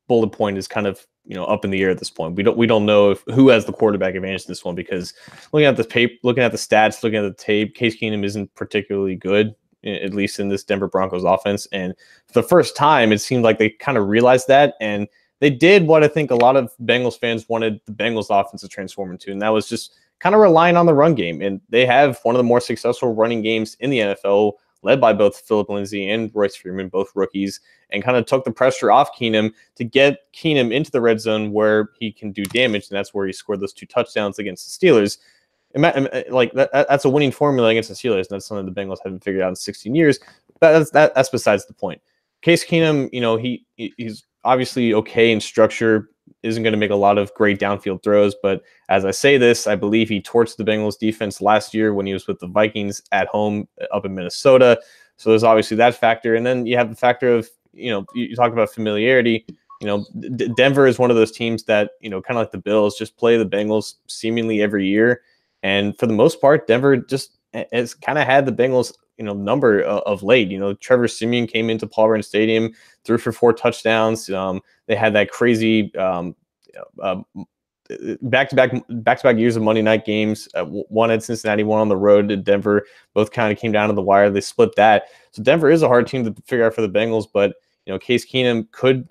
bullet point is kind of up in the air at this point. We don't know who has the quarterback advantage in this one, because looking at the stats, looking at the tape, Case Keenum isn't particularly good, at least in this Denver Broncos offense. And for the first time, it seemed like they kind of realized that, and they did what I think a lot of Bengals fans wanted the Bengals offense to transform into, and that was just kind of relying on the run game. And they have one of the more successful running games in the NFL, led by both Phillip Lindsay and Royce Freeman, both rookies, and kind of took the pressure off Keenum to get Keenum into the red zone where he can do damage, and that's where he scored those 2 touchdowns against the Steelers. Like that's a winning formula against the Steelers, and that's something the Bengals haven't figured out in 16 years. That's besides the point. Case Keenum, he's obviously okay in structure, isn't going to make a lot of great downfield throws, but as I say this, I believe he torched the Bengals defense last year when he was with the Vikings at home up in Minnesota. So there's obviously that factor. And then you have the factor of, you talk about familiarity. Denver is one of those teams that, kind of like the Bills, just play the Bengals seemingly every year. And for the most part, Denver just has kind of had the Bengals, number of late. Trevor Siemian came into Paul Brown Stadium, threw for 4 touchdowns. They had that crazy back-to-back years of Monday night games. One at Cincinnati, one on the road at Denver. Both kind of came down to the wire. They split that. So Denver is a hard team to figure out for the Bengals, but Case Keenum could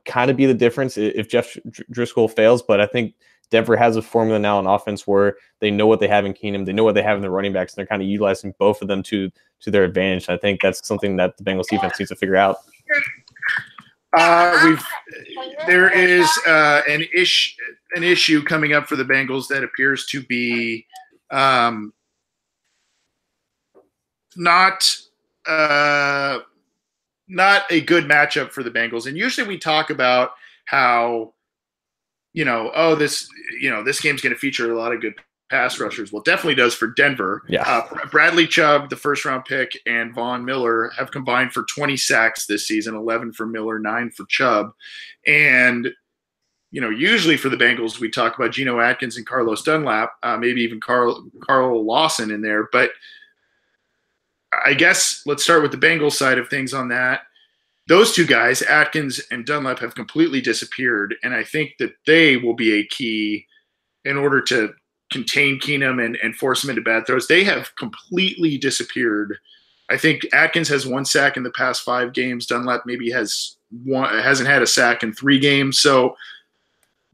kind of be the difference if Jeff Driscoll fails. But I think Denver has a formula now on offense where they know what they have in Keenum, they know what they have in the running backs, and they're kind of utilizing both of them to their advantage. I think that's something that the Bengals defense needs to figure out. There is an issue coming up for the Bengals that appears to be not a good matchup for the Bengals. And usually we talk about how, this game's going to feature a lot of good pass rushers. Well, definitely does for Denver. Yeah. Bradley Chubb, the first-round pick, and Von Miller have combined for 20 sacks this season, 11 for Miller, 9 for Chubb. And, usually for the Bengals, we talk about Geno Atkins and Carlos Dunlap, maybe even Carl Lawson in there. But I guess let's start with the Bengals side of things on that. Those two guys, Atkins and Dunlap, have completely disappeared, and I think that they will be a key in order to contain Keenum and force him into bad throws. They have completely disappeared. I think Atkins has 1 sack in the past 5 games. Dunlap maybe hasn't had a sack in 3 games. So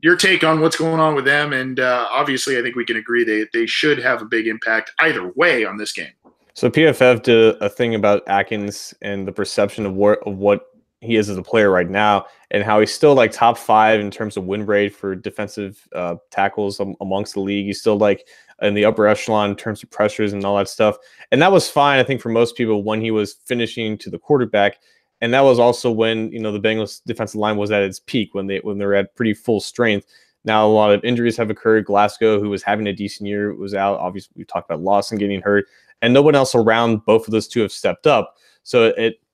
your take on what's going on with them, and obviously I think we can agree they should have a big impact either way on this game. So PFF did a thing about Atkins and the perception of what he is as a player right now, and how he's still like top 5 in terms of win rate for defensive tackles amongst the league. He's still like in the upper echelon in terms of pressures and all that stuff. And that was fine, I think, for most people when he was finishing to the quarterback. And that was also when, the Bengals defensive line was at its peak, when they were at pretty full strength. Now a lot of injuries have occurred. Glasgow, who was having a decent year, was out. Obviously, we talked about Lawson getting hurt, and no one else around both of those two have stepped up. So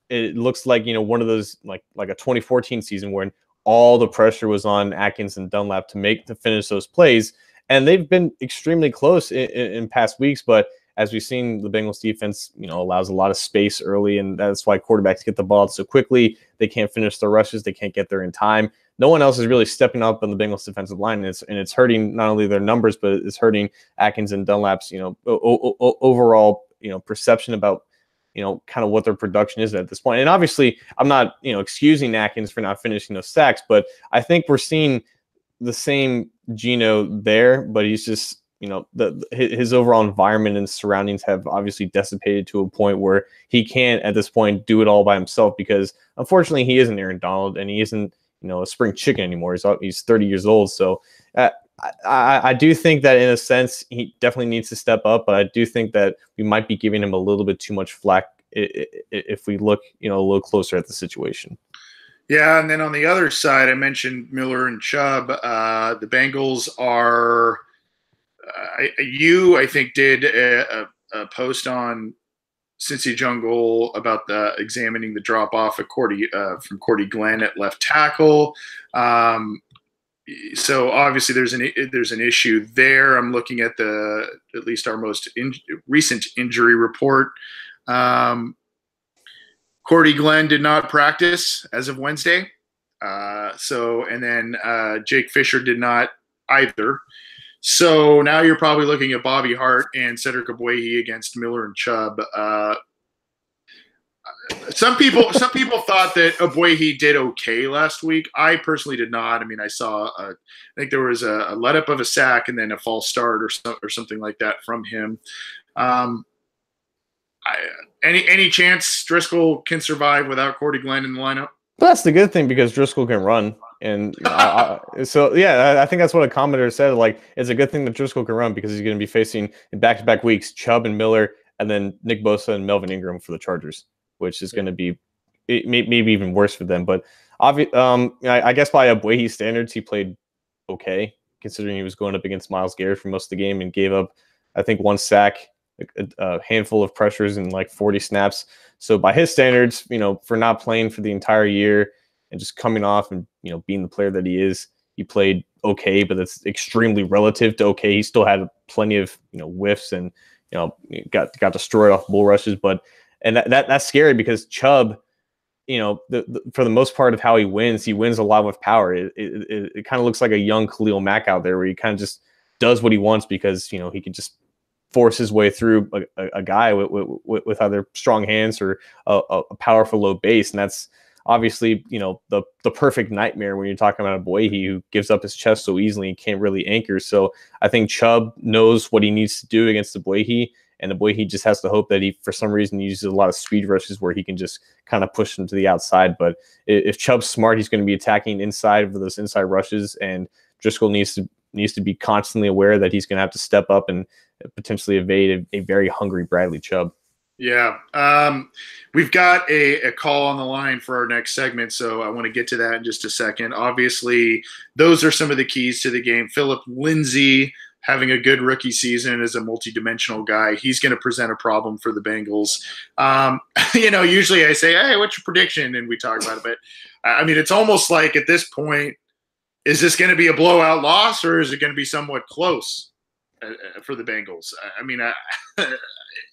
it looks like, one of those like a 2014 season when all the pressure was on Atkins and Dunlap to finish those plays. And they've been extremely close in past weeks. But as we've seen, the Bengals defense, allows a lot of space early. And that's why quarterbacks get the ball out so quickly. They can't finish their rushes. They can't get there in time. No one else is really stepping up on the Bengals defensive line. And it's hurting not only their numbers, but it's hurting Atkins and Dunlap's, overall, perception about, kind of what their production is at this point. And obviously, I'm not, excusing Atkins for not finishing those sacks, but I think we're seeing the same Geno there, but he's just, his overall environment and surroundings have obviously dissipated to a point where he can't at this point do it all by himself, because unfortunately he isn't Aaron Donald and he isn't, a spring chicken anymore. He's 30 years old. So I do think that in a sense he definitely needs to step up, but I do think that we might be giving him a little bit too much flack if we look, a little closer at the situation. Yeah, and then on the other side, I mentioned Miller and Chubb. The Bengals are I think did a post on Cincy Jungle about examining the drop off of from Cordy Glenn at left tackle. So obviously there's an issue there. I'm looking at at least our most recent injury report. Cordy Glenn did not practice as of Wednesday. And then Jake Fisher did not either. So now you're probably looking at Bobby Hart and Cedric Ogbuehi against Miller and Chubb. Some people thought that Ogbuehi did okay last week. I personally did not. I mean, I think there was a let up of a sack and then a false start or something like that from him. Any chance Driscoll can survive without Cordy Glenn in the lineup? Well, that's the good thing, because Driscoll can run. And so, yeah, I think that's what a commenter said. Like, it's a good thing that Driscoll can run, because he's going to be facing in back-to-back weeks Chubb and Miller, and then Nick Bosa and Melvin Ingram for the Chargers, which is going to be maybe even worse for them. But I guess by Ogbuehi's standards, he played okay, considering he was going up against Myles Garrett for most of the game and gave up, I think, 1 sack, a handful of pressures, and like 40 snaps. So by his standards, for not playing for the entire year and just coming off and, being the player that he is, he played okay, but that's extremely relative to okay. He still had plenty of, whiffs and, got destroyed off bull rushes. And that's scary, because Chubb, for the most part of how he wins a lot with power. It kind of looks like a young Khalil Mack out there, where he kind of just does what he wants because, he can just force his way through a guy with either strong hands or a powerful low base. And that's, obviously, the perfect nightmare when you're talking about a Boehe who gives up his chest so easily and can't really anchor. So I think Chubb knows what he needs to do against the Boehe, and the Boehe just has to hope that he, for some reason, uses a lot of speed rushes where he can just kind of push him to the outside. But if Chubb's smart, he's going to be attacking inside for those inside rushes, and Driscoll needs to be constantly aware that he's going to have to step up and potentially evade a very hungry Bradley Chubb. Yeah. We've got a call on the line for our next segment, so I want to get to that in just a second. Obviously, those are some of the keys to the game. Phillip Lindsay having a good rookie season as a multidimensional guy. He's going to present a problem for the Bengals. Usually I say, hey, what's your prediction? And we talk about it. But, I mean, it's almost like at this point, is this going to be a blowout loss, or is it going to be somewhat close for the Bengals? I mean,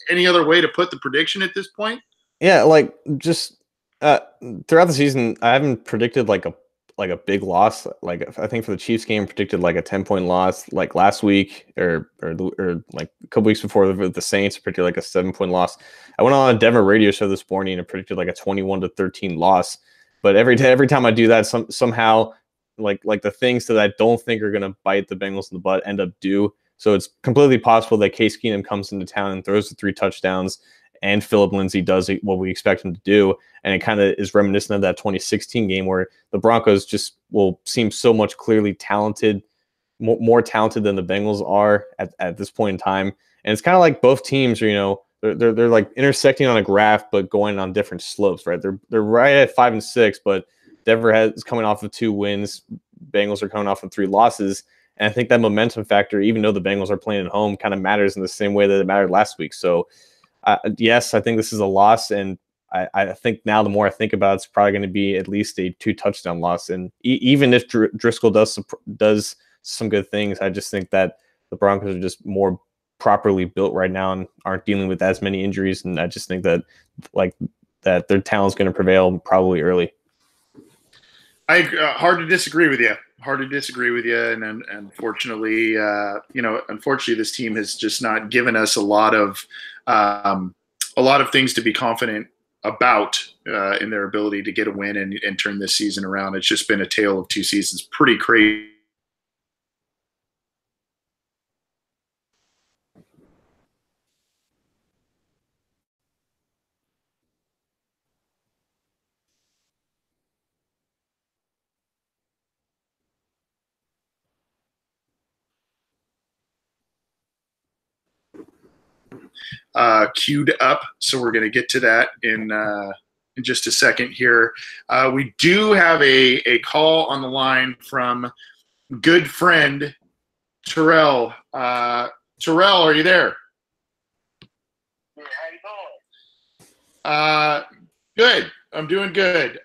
any other way to put the prediction at this point? Yeah, like just throughout the season, I haven't predicted like a big loss. Like I think for the Chiefs game, predicted like a 10-point loss. Like last week or like a couple weeks before the Saints, predicted like a 7-point loss. I went on a Denver radio show this morning and predicted like a 21-13 loss. But every time I do that, somehow like the things that I don't think are gonna bite the Bengals in the butt end up do. So it's completely possible that Case Keenum comes into town and throws the 3 touchdowns, and Phillip Lindsay does what we expect him to do. And it kind of is reminiscent of that 2016 game where the Broncos just will seem so much clearly talented, more talented than the Bengals are at this point in time. And it's kind of like both teams are, they're like intersecting on a graph, but going on different slopes, right? They're right at 5-6, but Denver is coming off of 2 wins. Bengals are coming off of 3 losses. And I think that momentum factor, even though the Bengals are playing at home, kind of matters in the same way that it mattered last week. So, yes, I think this is a loss. And I think now the more I think about it, it's probably going to be at least a 2-touchdown loss. And even if Driscoll does some good things, I just think that the Broncos are just more properly built right now and aren't dealing with as many injuries. And I just think that that their talent is going to prevail probably early. Hard to disagree with you. And unfortunately, this team has just not given us a lot of things to be confident about in their ability to get a win and turn this season around. It's just been a tale of 2 seasons. Pretty crazy. Queued up, so we're going to get to that in just a second here. We do have a call on the line from good friend Terrell. Terrell, are you there? Yeah, how you doing? Good. I'm doing good.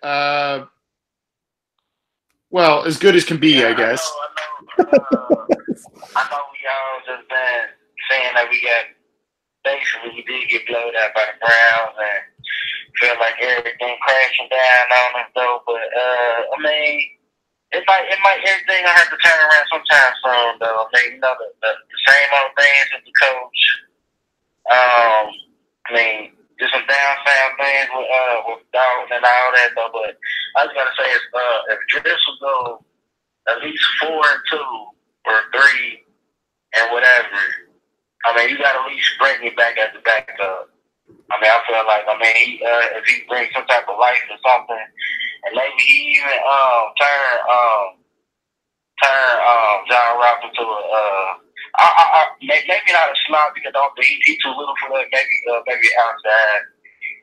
Well, as good as can be, I guess. I know we all just been saying that we got. Basically, we did get blowed out by the Browns and feel like everything crashing down on us, though. But I mean, it might everything I have to turn around sometime soon, though. I mean, the same old things with the coach. I mean, there's some downside things with Dalton and all that, though. But I was gonna say if Driscoll go at least 4-2 or 3 and whatever. I mean, you got to at least bring me back as a backup. I mean, I feel like, if he brings some type of life or something, and maybe he even turn John Ross into maybe not a slot because he's too little for that. Maybe outside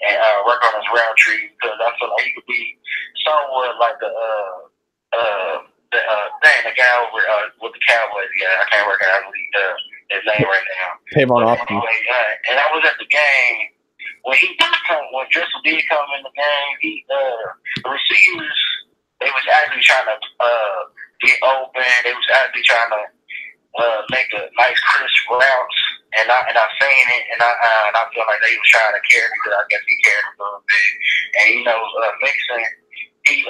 and work on his route tree because I feel like he could be somewhat like the guy over with the Cowboys. Yeah, I can't work out his name right now. Anyway, and I was at the game when Driscoll did come in the game. The receivers, they was actually trying to get open. They was actually trying to make a nice crisp routes, and I seen it, and I feel like they was trying to carry because I guess he carried a little bit. And Mixon, he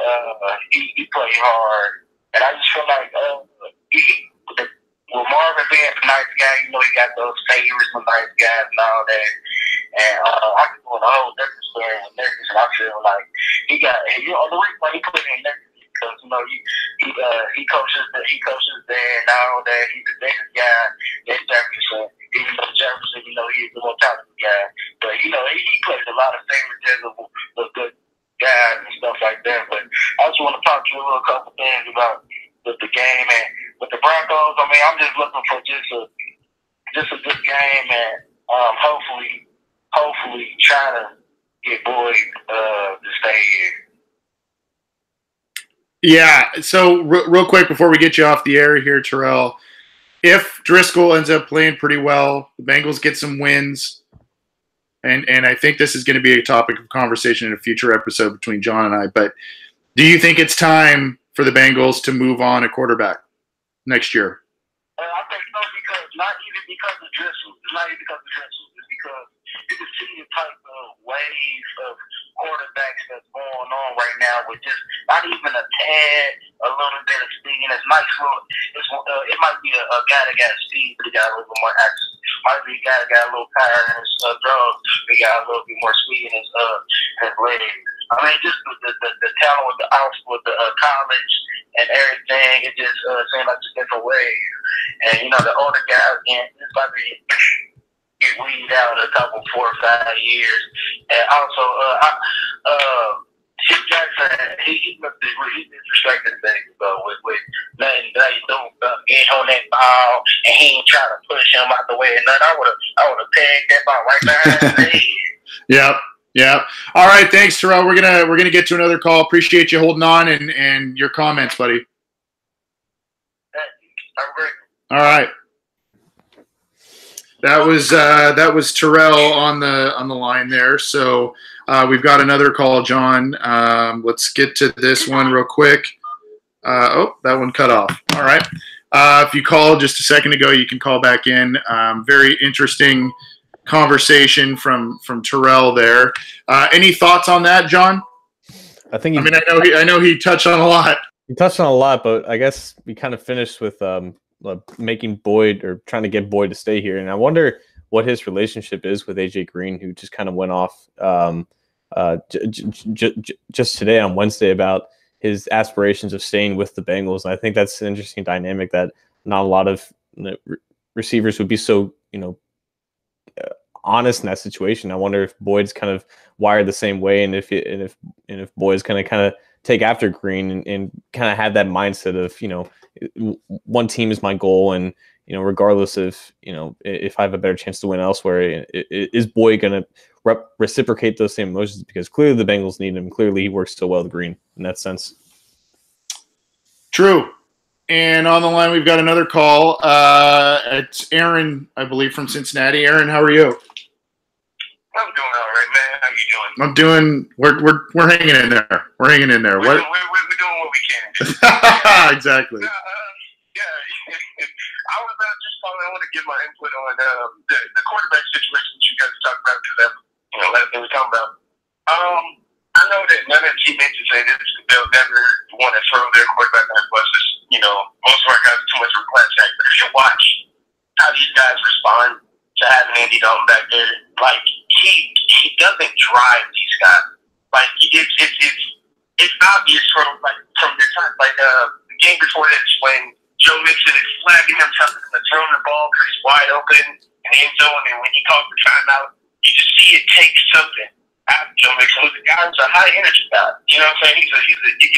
played hard, and I just feel like with Marvin being a nice guy, he got those favors from nice guys and all that. And I can go in the whole different story with Nurkic, and I feel like he got, the reason why he put in Nurkic because he coaches there. Now that he's the biggest guy in Jefferson, even though Jefferson, he's the more talented guy, but he plays a lot of favoritism with good guys and stuff like that. But I just want to talk to you a couple things about the game and with the Broncos. I mean, I'm just looking for just a good game and hopefully try to get Boyd to stay here. Yeah, so real quick before we get you off the air here, Terrell, if Driscoll ends up playing pretty well, the Bengals get some wins, and I think this is going to be a topic of conversation in a future episode between John and I, but do you think it's time for the Bengals to move on a quarterback next year? I think so, not even because of Driscoll. It's not even because of Driscoll. It's because you can see the type of wave of quarterbacks that's going on right now with just not even a tad, a little bit of speed. And it's nice little. It might be a guy that got speed, but he got a little bit more action. Might be a guy that got a little power in his drugs. He got a little bit more speed in his legs. I mean, just the talent with the college and everything, it just seems like a different wave. And the older guys, it's about to get weeded out in a couple 4 or 5 years. And also, Hugh Jackson, he disrespected things with nothing they do, get on that ball, and he ain't trying to push him out the way. And nothing. I would have pegged that ball right behind his head. Yep. Yeah. All right. Thanks, Terrell. We're gonna get to another call. Appreciate you holding on and your comments, buddy. All right. That was Terrell on the line there. So we've got another call, John. Let's get to this one real quick. That one cut off. All right. If you called just a second ago, you can call back in. Very interesting conversation from Terrell there. Any thoughts on that, John? I know he touched on a lot. He touched on a lot, but I guess we kind of finished with making Boyd or trying to get Boyd to stay here. And I wonder what his relationship is with AJ Green, who just kind of went off just today on Wednesday about his aspirations of staying with the Bengals. And I think that's an interesting dynamic that not a lot of receivers would be so, honest in that situation. I wonder if Boyd's kind of wired the same way, and if Boyd's going to kind of take after Green and kind of have that mindset of, one team is my goal, and regardless of if I have a better chance to win elsewhere, is Boyd going to reciprocate those same emotions? Because clearly the Bengals need him. Clearly he works so well with Green in that sense. True. And on the line, we've got another call. It's Aaron, I believe, from Cincinnati. Aaron, how are you? I'm doing all right, man. How you doing? I'm doing. We're hanging in there. We're hanging in there. We're doing what we can. Exactly. Yeah. I was just calling. I want to give my input on the quarterback situation that you guys talked about, because that's last thing we talking about. I know that none of the teammates would say this. They'll never want to throw their quarterback on the bus. Most of our guys are too much of a class act. But if you watch how these guys respond to having Andy Dalton back there, like he doesn't drive these guys. Like it's obvious from the time, the game before this, when Joe Mixon is flagging him, telling him to throw the ball because he's wide open in the end zone, and when he calls the timeout, you just see it take something out of Joe Mixon, who's a guy who's a high energy guy. You know what I'm saying? You can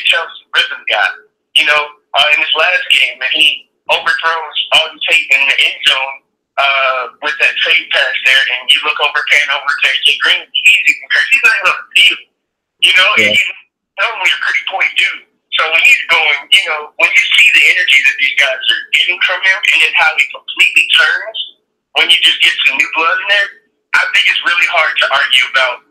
tell he's a rhythm guy. In his last game, and he overthrows all the tape in the end zone with that fade pass there, and you look over, pan over to AJ Green, easy because he's not going to deal. And he's normally a pretty point dude. So when he's going, when you see the energy that these guys are getting from him, and then how he completely turns when you just get some new blood in there, I think it's really hard to argue about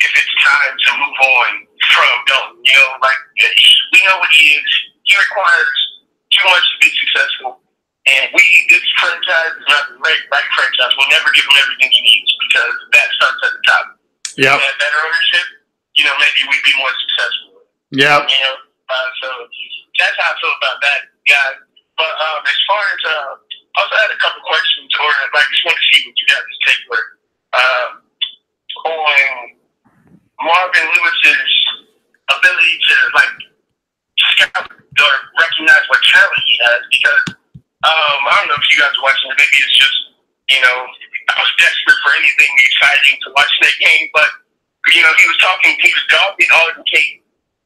if it's time to move on from Dalton. We know what he is. He requires too much to be successful. And this franchise is not the right franchise. We'll never give him everything he needs, because that starts at the top. Yeah. That better ownership, maybe we'd be more successful. Yeah. So that's how I feel about that guy. But as far as, also had a couple questions, or I just want to see what you guys' take were. on Marvin Lewis's ability to like scout or recognize what talent he has, because I don't know if you guys are watching it. Maybe it's just, you know, I was desperate for anything exciting to watch that game, but you know, he was dogging Alden Tate,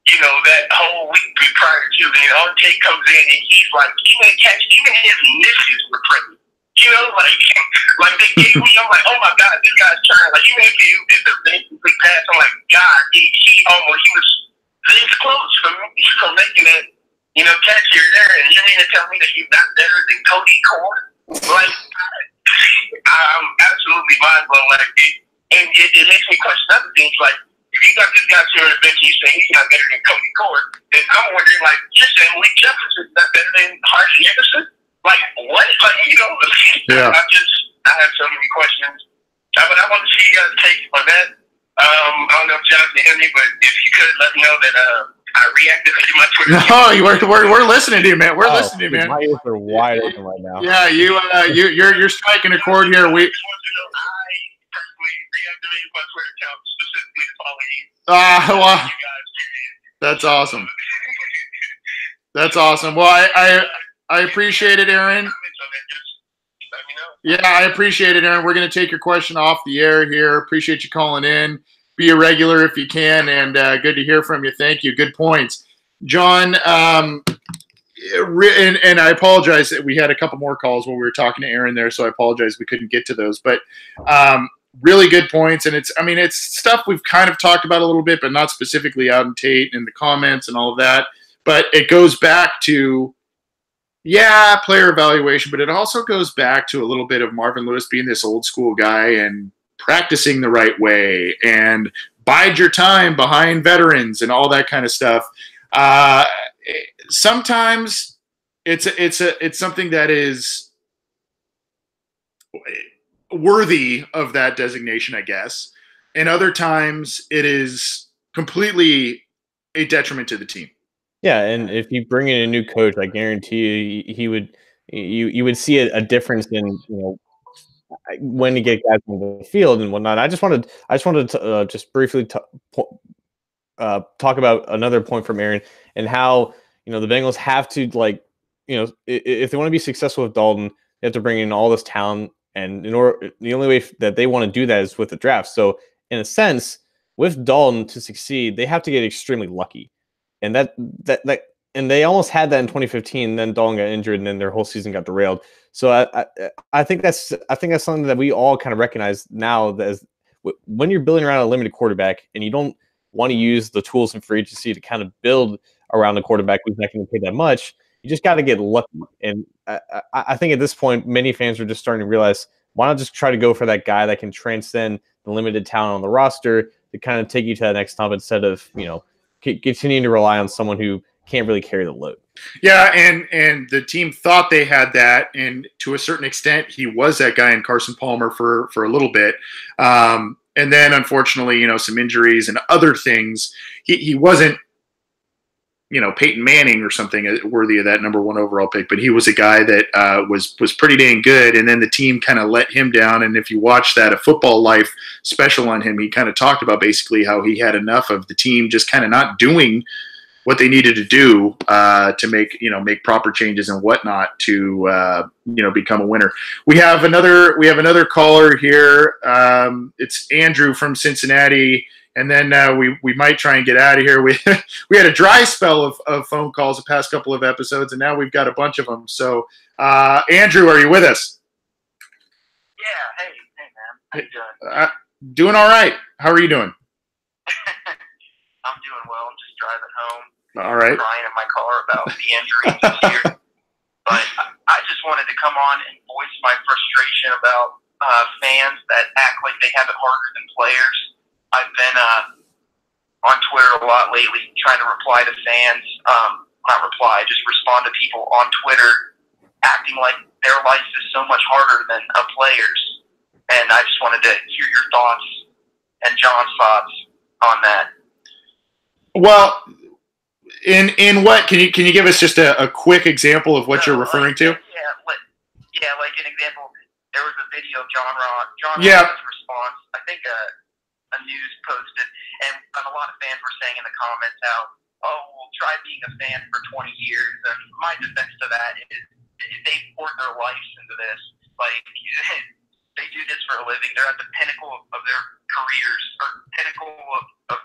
you know, that whole week prior to, and Alden Tate comes in and he's like, even his misses were pretty. You know, like they gave me, I'm like, oh my God, this guy's trying. Like, even if he did the complete pass, I'm like, God, he was this close from making it, you know, catch here there. And you mean to tell me that he's not better than Cody Core? Like, I'm absolutely mind blown. Like, it makes me question other things. Like, if you got this guy here on the bench and you say he's not better than Cody Core, then I'm wondering, like, you're saying Malik Jefferson's not better than Harvey Anderson? Like, what? Like, you know, yeah. I have so many questions. But I want to see you guys take on that. I don't know if John can hear me, but if you could let me know that I reactivated my Twitter. No, we're listening to you, man. We're listening to you, man. My ears are wide open right now. Yeah, you're striking a chord here. I personally reactivated my Twitter account specifically to follow you. Well, that's awesome. That's awesome. Well, I appreciate it, Aaron. Yeah, I appreciate it, Aaron. We're going to take your question off the air here. Appreciate you calling in. Be a regular if you can, and good to hear from you. Thank you. Good points. John, and I apologize that we had a couple more calls when we were talking to Aaron there, so I apologize we couldn't get to those. But really good points, and it's stuff we've kind of talked about a little bit, but not specifically out in Tate and the comments and all of that. But it goes back to player evaluation, but it also goes back to a little bit of Marvin Lewis being this old school guy and practicing the right way and bide your time behind veterans and all that kind of stuff. Sometimes it's something that is worthy of that designation, I guess. And other times it is completely a detriment to the team. Yeah, and if you bring in a new coach, I guarantee you would see a difference in, you know, when to get guys on the field and whatnot. I just wanted to just briefly talk about another point from Aaron and how, you know, the Bengals have to, like, you know, if they want to be successful with Dalton, they have to bring in all this talent, and the only way that they want to do that is with the draft. So in a sense, with Dalton to succeed, they have to get extremely lucky. And and they almost had that in 2015. Then Dalton got injured, and then their whole season got derailed. So I think that's something that we all kind of recognize now, that as when you're building around a limited quarterback and you don't want to use the tools in free agency to kind of build around the quarterback who's not going to pay that much, you just got to get lucky. And I think at this point, many fans are just starting to realize, why not just try to go for that guy that can transcend the limited talent on the roster to kind of take you to that next step, instead of, you know, continuing to rely on someone who can't really carry the load. Yeah, and the team thought they had that, and to a certain extent, he was that guy in Carson Palmer for a little bit. And then, unfortunately, you know, some injuries and other things, he wasn't, you know, Peyton Manning or something worthy of that #1 overall pick, but he was a guy that was pretty dang good. And then the team kind of let him down. And if you watch that, a Football Life special on him, he kind of talked about basically how he had enough of the team just kind of not doing what they needed to do to make proper changes and whatnot to become a winner. We have another caller here. It's Andrew from Cincinnati. And then we might try and get out of here. We had a dry spell of phone calls the past couple of episodes, and now we've got a bunch of them. So, Andrew, are you with us? Yeah. Hey, man. How you doing? Doing all right. How are you doing? I'm doing well. I'm just driving home. All right. Crying in my car about the injuries this year. But I just wanted to come on and voice my frustration about fans that act like they have it harder than players. I've been on Twitter a lot lately, trying to reply to fans. Just respond to people on Twitter, acting like their life is so much harder than a player's. And I just wanted to hear your thoughts and John's thoughts on that. Well, in what can you give us just a quick example of what you're referring to? Like an example. There was a video of John Ross's response. I think a news posted, and a lot of fans were saying in the comments how, oh, well, try being a fan for 20 years. And my defense to that is they poured their lives into this. Like, they do this for a living. They're at the pinnacle of their careers, or pinnacle of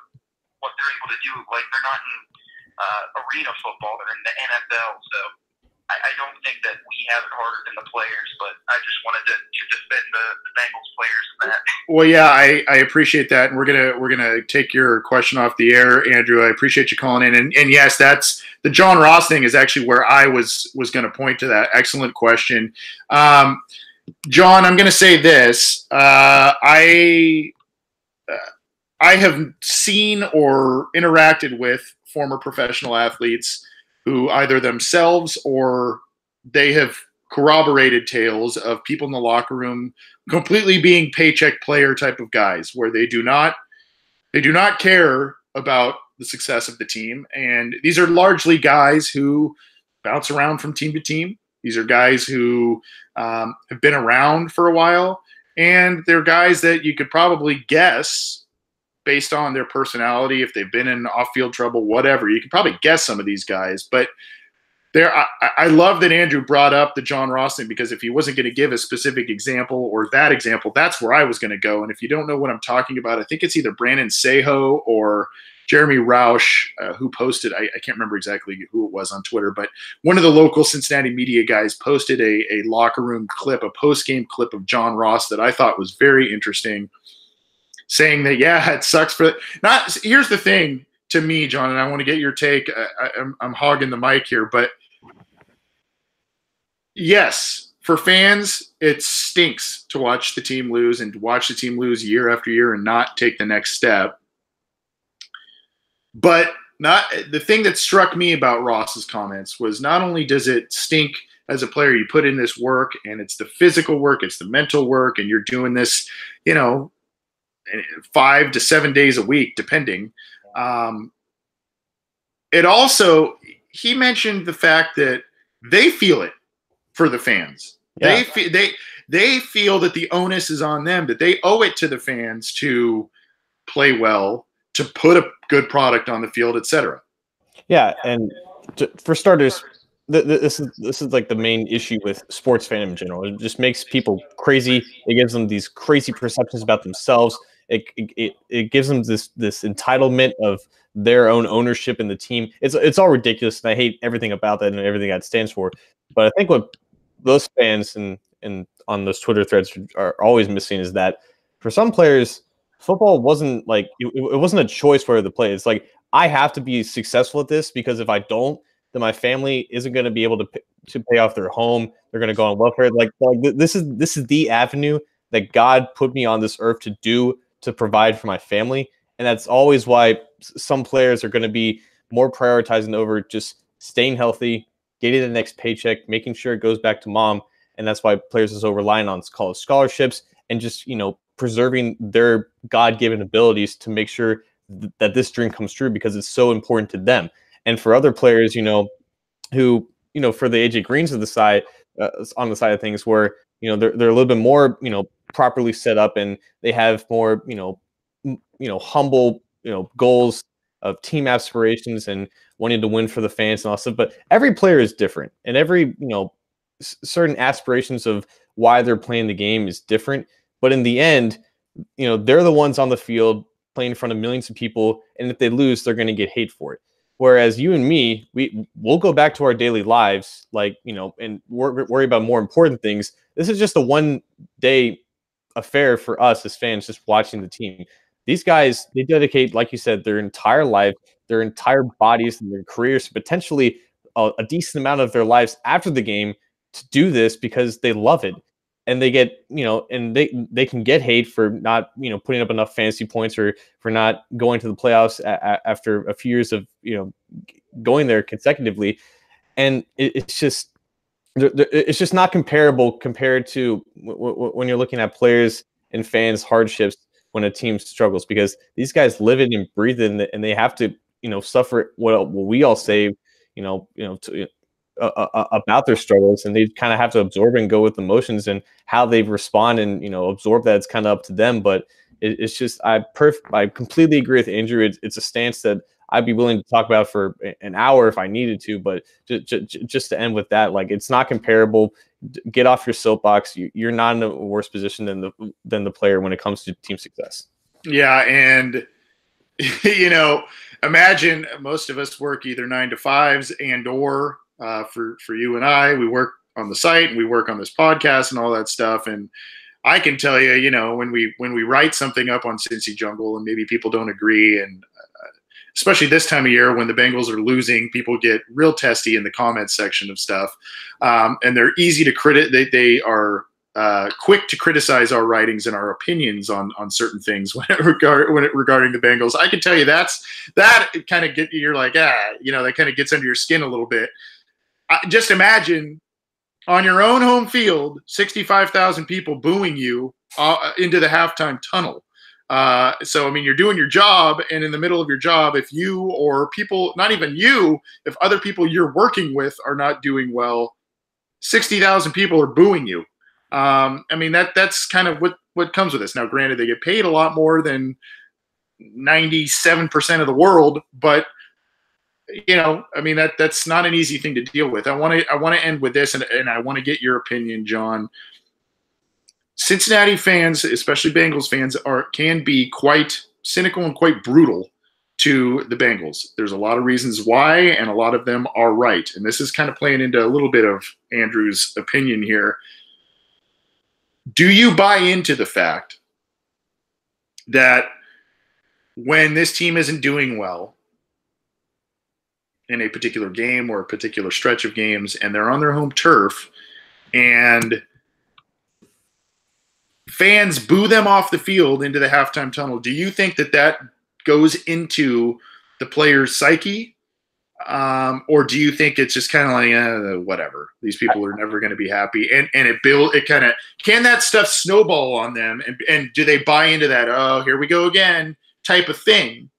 what they're able to do. Like, they're not in arena football. They're in the NFL. So I don't think that we have it harder than the players, but I just wanted to defend the Bengals players in that. Well, yeah, I appreciate that, and we're gonna take your question off the air, Andrew. I appreciate you calling in, and yes, that's the John Ross thing is actually where I was going to point to that. Excellent question, John. I'm going to say this: I have seen or interacted with former professional athletes who either themselves or they have corroborated tales of people in the locker room completely being paycheck player type of guys, where they do not care about the success of the team. And these are largely guys who bounce around from team to team. These are guys who have been around for a while, and they're guys that you could probably guess based on their personality, if they've been in off-field trouble, whatever. You can probably guess some of these guys. But I love that Andrew brought up the John Ross thing, because if he wasn't going to give a specific example or that example, that's where I was going to go. And if you don't know what I'm talking about, I think it's either Brandon Seho or Jeremy Roush who posted, I can't remember exactly who it was on Twitter, but one of the local Cincinnati media guys posted a locker room clip, a post-game clip of John Ross that I thought was very interesting, saying that, yeah, it sucks for – here's the thing to me, John, and I want to get your take. I'm hogging the mic here, but yes, for fans, it stinks to watch the team lose and to watch the team lose year after year and not take the next step. But the thing that struck me about Ross's comments was not only does it stink as a player, you put in this work, and it's the physical work, it's the mental work, and you're doing this, 5 to 7 days a week, depending. It also, he mentioned the fact that they feel it for the fans. Yeah. They feel that the onus is on them, that they owe it to the fans to play well, to put a good product on the field, etc. Yeah, and for starters, this is like the main issue with sports fandom in general. It just makes people crazy. It gives them these crazy perceptions about themselves. It gives them this entitlement of their own ownership in the team. It's all ridiculous, and I hate everything about that and everything that stands for. But I think what those fans and on those Twitter threads are always missing is that for some players, football wasn't like it wasn't a choice where to play. It's like, I have to be successful at this, because if I don't, then my family isn't going to be able to pay off their home. They're going to go on welfare. Like this is the avenue that God put me on this earth to do, to provide for my family. And that's always why some players are going to be more prioritizing over just staying healthy, getting the next paycheck, making sure it goes back to mom. And that's why players are so reliant on college scholarships and just, preserving their God-given abilities to make sure that this dream comes true, because it's so important to them. And for other players, who, for the AJ Greens of the side, on the side of things, where, they're a little bit more, properly set up, and they have more, humble, goals of team aspirations and wanting to win for the fans and all stuff. But every player is different, and every, certain aspirations of why they're playing the game is different. But in the end, they're the ones on the field playing in front of millions of people, and if they lose, they're going to get hate for it. Whereas you and me, we'll go back to our daily lives, and worry about more important things. This is just a one-day affair for us as fans, just watching the team. These guys, they dedicate, like you said, their entire life, their entire bodies, and their careers, potentially a decent amount of their lives after the game, to do this because they love it. And they get, and they can get hate for not, putting up enough fantasy points, or for not going to the playoffs after a few years of, going there consecutively. And it's just not comparable compared to when you're looking at players and fans' hardships when a team struggles, because these guys live it and breathe it, and they have to, suffer what we all say, about their struggles, and they kind of have to absorb and go with emotions, and how they respond and absorb that, it's kind of up to them. But it's just I completely agree with Andrew. It's a stance that I'd be willing to talk about for an hour if I needed to, but just to end with that, like, it's not comparable. Get off your soapbox. You're not in a worse position than the player when it comes to team success. Yeah, and you know, imagine most of us work either 9 to 5s and or for you and I, we work on the site and we work on this podcast and all that stuff. And I can tell you, you know, when we write something up on Cincy Jungle and maybe people don't agree, and especially this time of year when the Bengals are losing, people get real testy in the comments section of stuff, and they're easy to They are quick to criticize our writings and our opinions on certain things regarding the Bengals. I can tell you that kind of you're like, you know, that kind of gets under your skin a little bit. Just imagine on your own home field, 65,000 people booing you into the halftime tunnel. So, I mean, you're doing your job, and in the middle of your job, if you or people, not even you, if other people you're working with are not doing well, 60,000 people are booing you. I mean, that's kind of what comes with this. Now, granted, they get paid a lot more than 97% of the world, but you know, I mean, that's not an easy thing to deal with. I want to end with this, and I want to get your opinion, John. Cincinnati fans, especially Bengals fans, can be quite cynical and quite brutal to the Bengals. There's a lot of reasons why, and a lot of them are right. And this is kind of playing into a little bit of Andrew's opinion here. Do you buy into the fact that when this team isn't doing well in a particular game or a particular stretch of games, and they're on their home turf, and fans boo them off the field into the halftime tunnel, do you think that goes into the player's psyche? Or do you think it's just kind of like, whatever, these people are never going to be happy, and can that stuff snowball on them, and do they buy into that, oh, here we go again type of thing?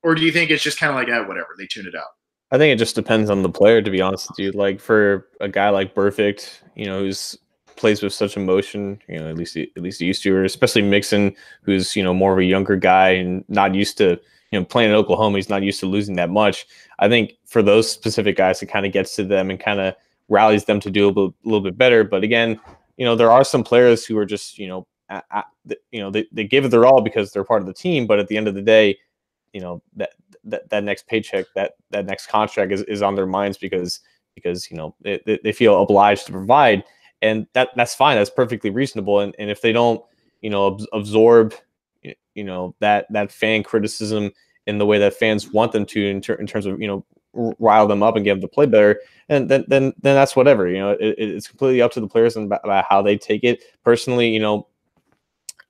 Or do you think it's just kind of like, whatever, they tune it out? I think it just depends on the player, to be honest with you. Like, for a guy like Perfect, you know, who's plays with such emotion, you know, at least he used to, or especially Mixon, who's, you know, more of a younger guy and not used to, you know, playing in Oklahoma, he's not used to losing that much. I think for those specific guys, it kind of gets to them and kind of rallies them to do a little bit better. But again, you know, there are some players who are just, you know, they give it their all because they're part of the team, but at the end of the day, you know, that next paycheck, that next contract is on their minds because you know, they feel obliged to provide. And that's fine. That's perfectly reasonable. And if they don't, you know, absorb, you know, that fan criticism in the way that fans want them to, in terms of, you know, rile them up and get them to play better, and then that's whatever. You know, it's completely up to the players and about how they take it. Personally, you know,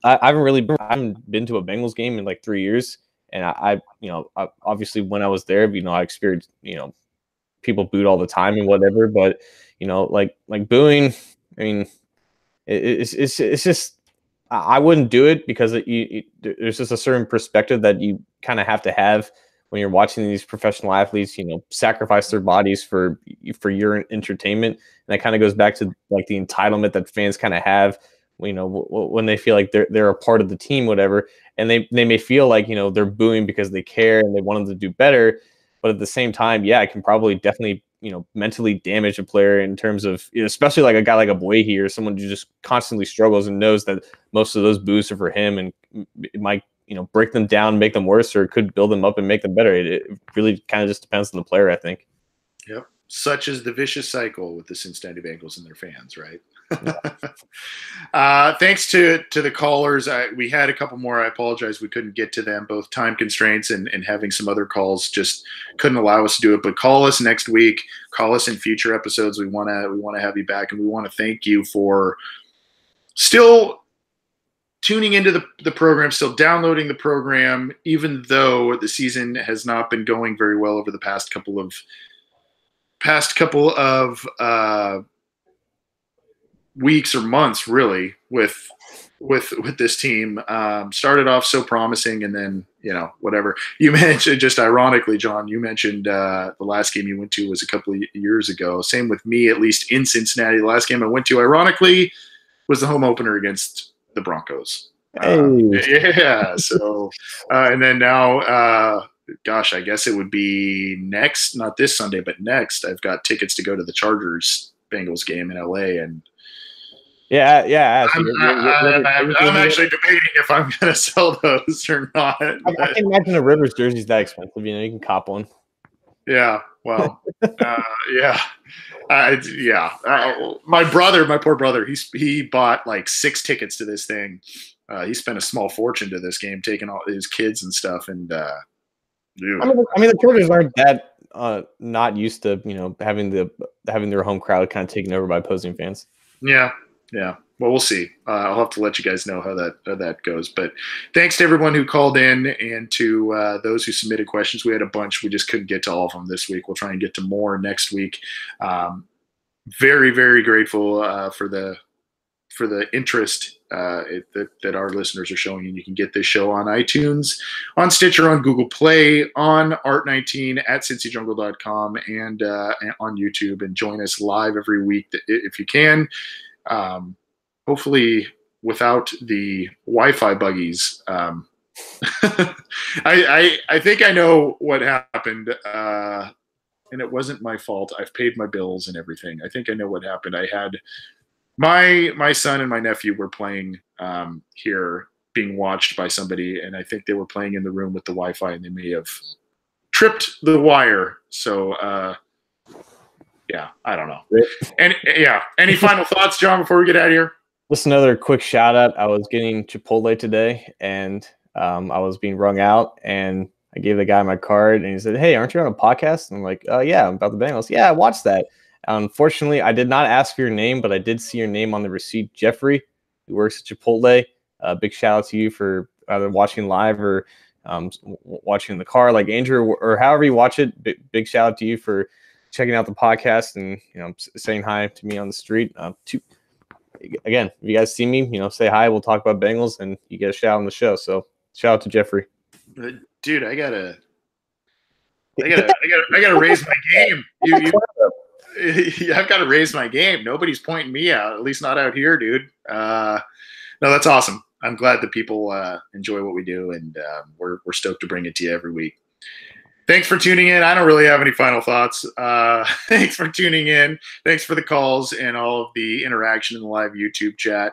I haven't been to a Bengals game in like 3 years, and I obviously when I was there, you know, I experienced, you know, people booed all the time and whatever, but you know, like booing, I mean, it's just, I wouldn't do it because there's just a certain perspective that you kind of have to have when you're watching these professional athletes, you know, sacrifice their bodies for your entertainment. And that kind of goes back to like the entitlement that fans kind of have, you know, when they feel like they're a part of the team, whatever. And they may feel like, you know, they're booing because they care and they want them to do better. But at the same time, yeah, it can probably definitely, you know, mentally damage a player in terms of, you know, especially like a guy like a Boehe or someone who just constantly struggles and knows that most of those boos are for him, and it might, you know, break them down, make them worse, or it could build them up and make them better. It really kind of just depends on the player, I think. Yep. Such is the vicious cycle with the Cincinnati Bengals and their fans, right? Thanks to the callers. We had a couple more. I apologize we couldn't get to them. Both time constraints and having some other calls just couldn't allow us to do it. But call us next week. Call us in future episodes. We want to have you back, and we want to thank you for still tuning into the program, still downloading the program, even though the season has not been going very well over the past couple of weeks or months, really, with this team. Started off so promising, and then, you know, whatever. You mentioned, just ironically, John, you mentioned the last game you went to was a couple of years ago. Same with me, at least in Cincinnati. The last game I went to, ironically, was the home opener against the Broncos. Yeah. So, and then now, gosh, I guess it would be next, not this Sunday, but next. I've got tickets to go to the Chargers Bengals game in LA, and yeah. I'm actually debating if I'm going to sell those or not. I can imagine a Rivers jersey is that expensive. You can cop one. Yeah. Well. Yeah. My poor brother, he bought like 6 tickets to this thing. He spent a small fortune to this game, taking all his kids and stuff. And I mean, the Chargers aren't that not used to having their home crowd kind of taken over by opposing fans. Yeah. Well, we'll see. I'll have to let you guys know how that goes. But thanks to everyone who called in and to those who submitted questions. We had a bunch. We just couldn't get to all of them this week. We'll try and get to more next week. Very, very grateful for the interest that our listeners are showing. And you can get this show on iTunes, on Stitcher, on Google Play, on Art19 at cincyjungle.com, and on YouTube. And join us live every week if you can. Hopefully without the Wi-Fi buggies. I think I know what happened, and it wasn't my fault. I've paid my bills and everything. I think I know what happened. I had my son and my nephew were playing here, being watched by somebody, and I think they were playing in the room with the Wi-Fi, and they may have tripped the wire. So yeah, I don't know. And any final thoughts, John, before we get out of here? Just another quick shout out. I was getting Chipotle today, and I was being rung out, and I gave the guy my card, and he said, "Hey, aren't you on a podcast?" And I'm like, yeah, about the Bengals. Yeah, I watched that. Unfortunately, I did not ask for your name, but I did see your name on the receipt. Jeffrey, who works at Chipotle. Big shout out to you for either watching live or watching in the car, like Andrew, or however you watch it. Big shout out to you for checking out the podcast and saying hi to me on the street. Again, if you guys see me, say hi. We'll talk about Bengals, and you get a shout on the show. So shout out to Jeffrey. Dude, I gotta raise my game. I've got to raise my game. Nobody's pointing me out, at least not out here, dude. No, that's awesome. I'm glad that people enjoy what we do, and we're stoked to bring it to you every week. Thanks for tuning in. I don't really have any final thoughts. Thanks for tuning in. Thanks for the calls and all of the interaction in the live YouTube chat.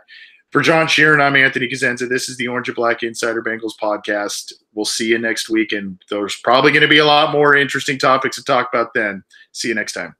For John Sheeran, I'm Anthony Cosenza. This is the Orange and Black Insider Bengals podcast. We'll see you next week, and there's probably going to be a lot more interesting topics to talk about then. See you next time.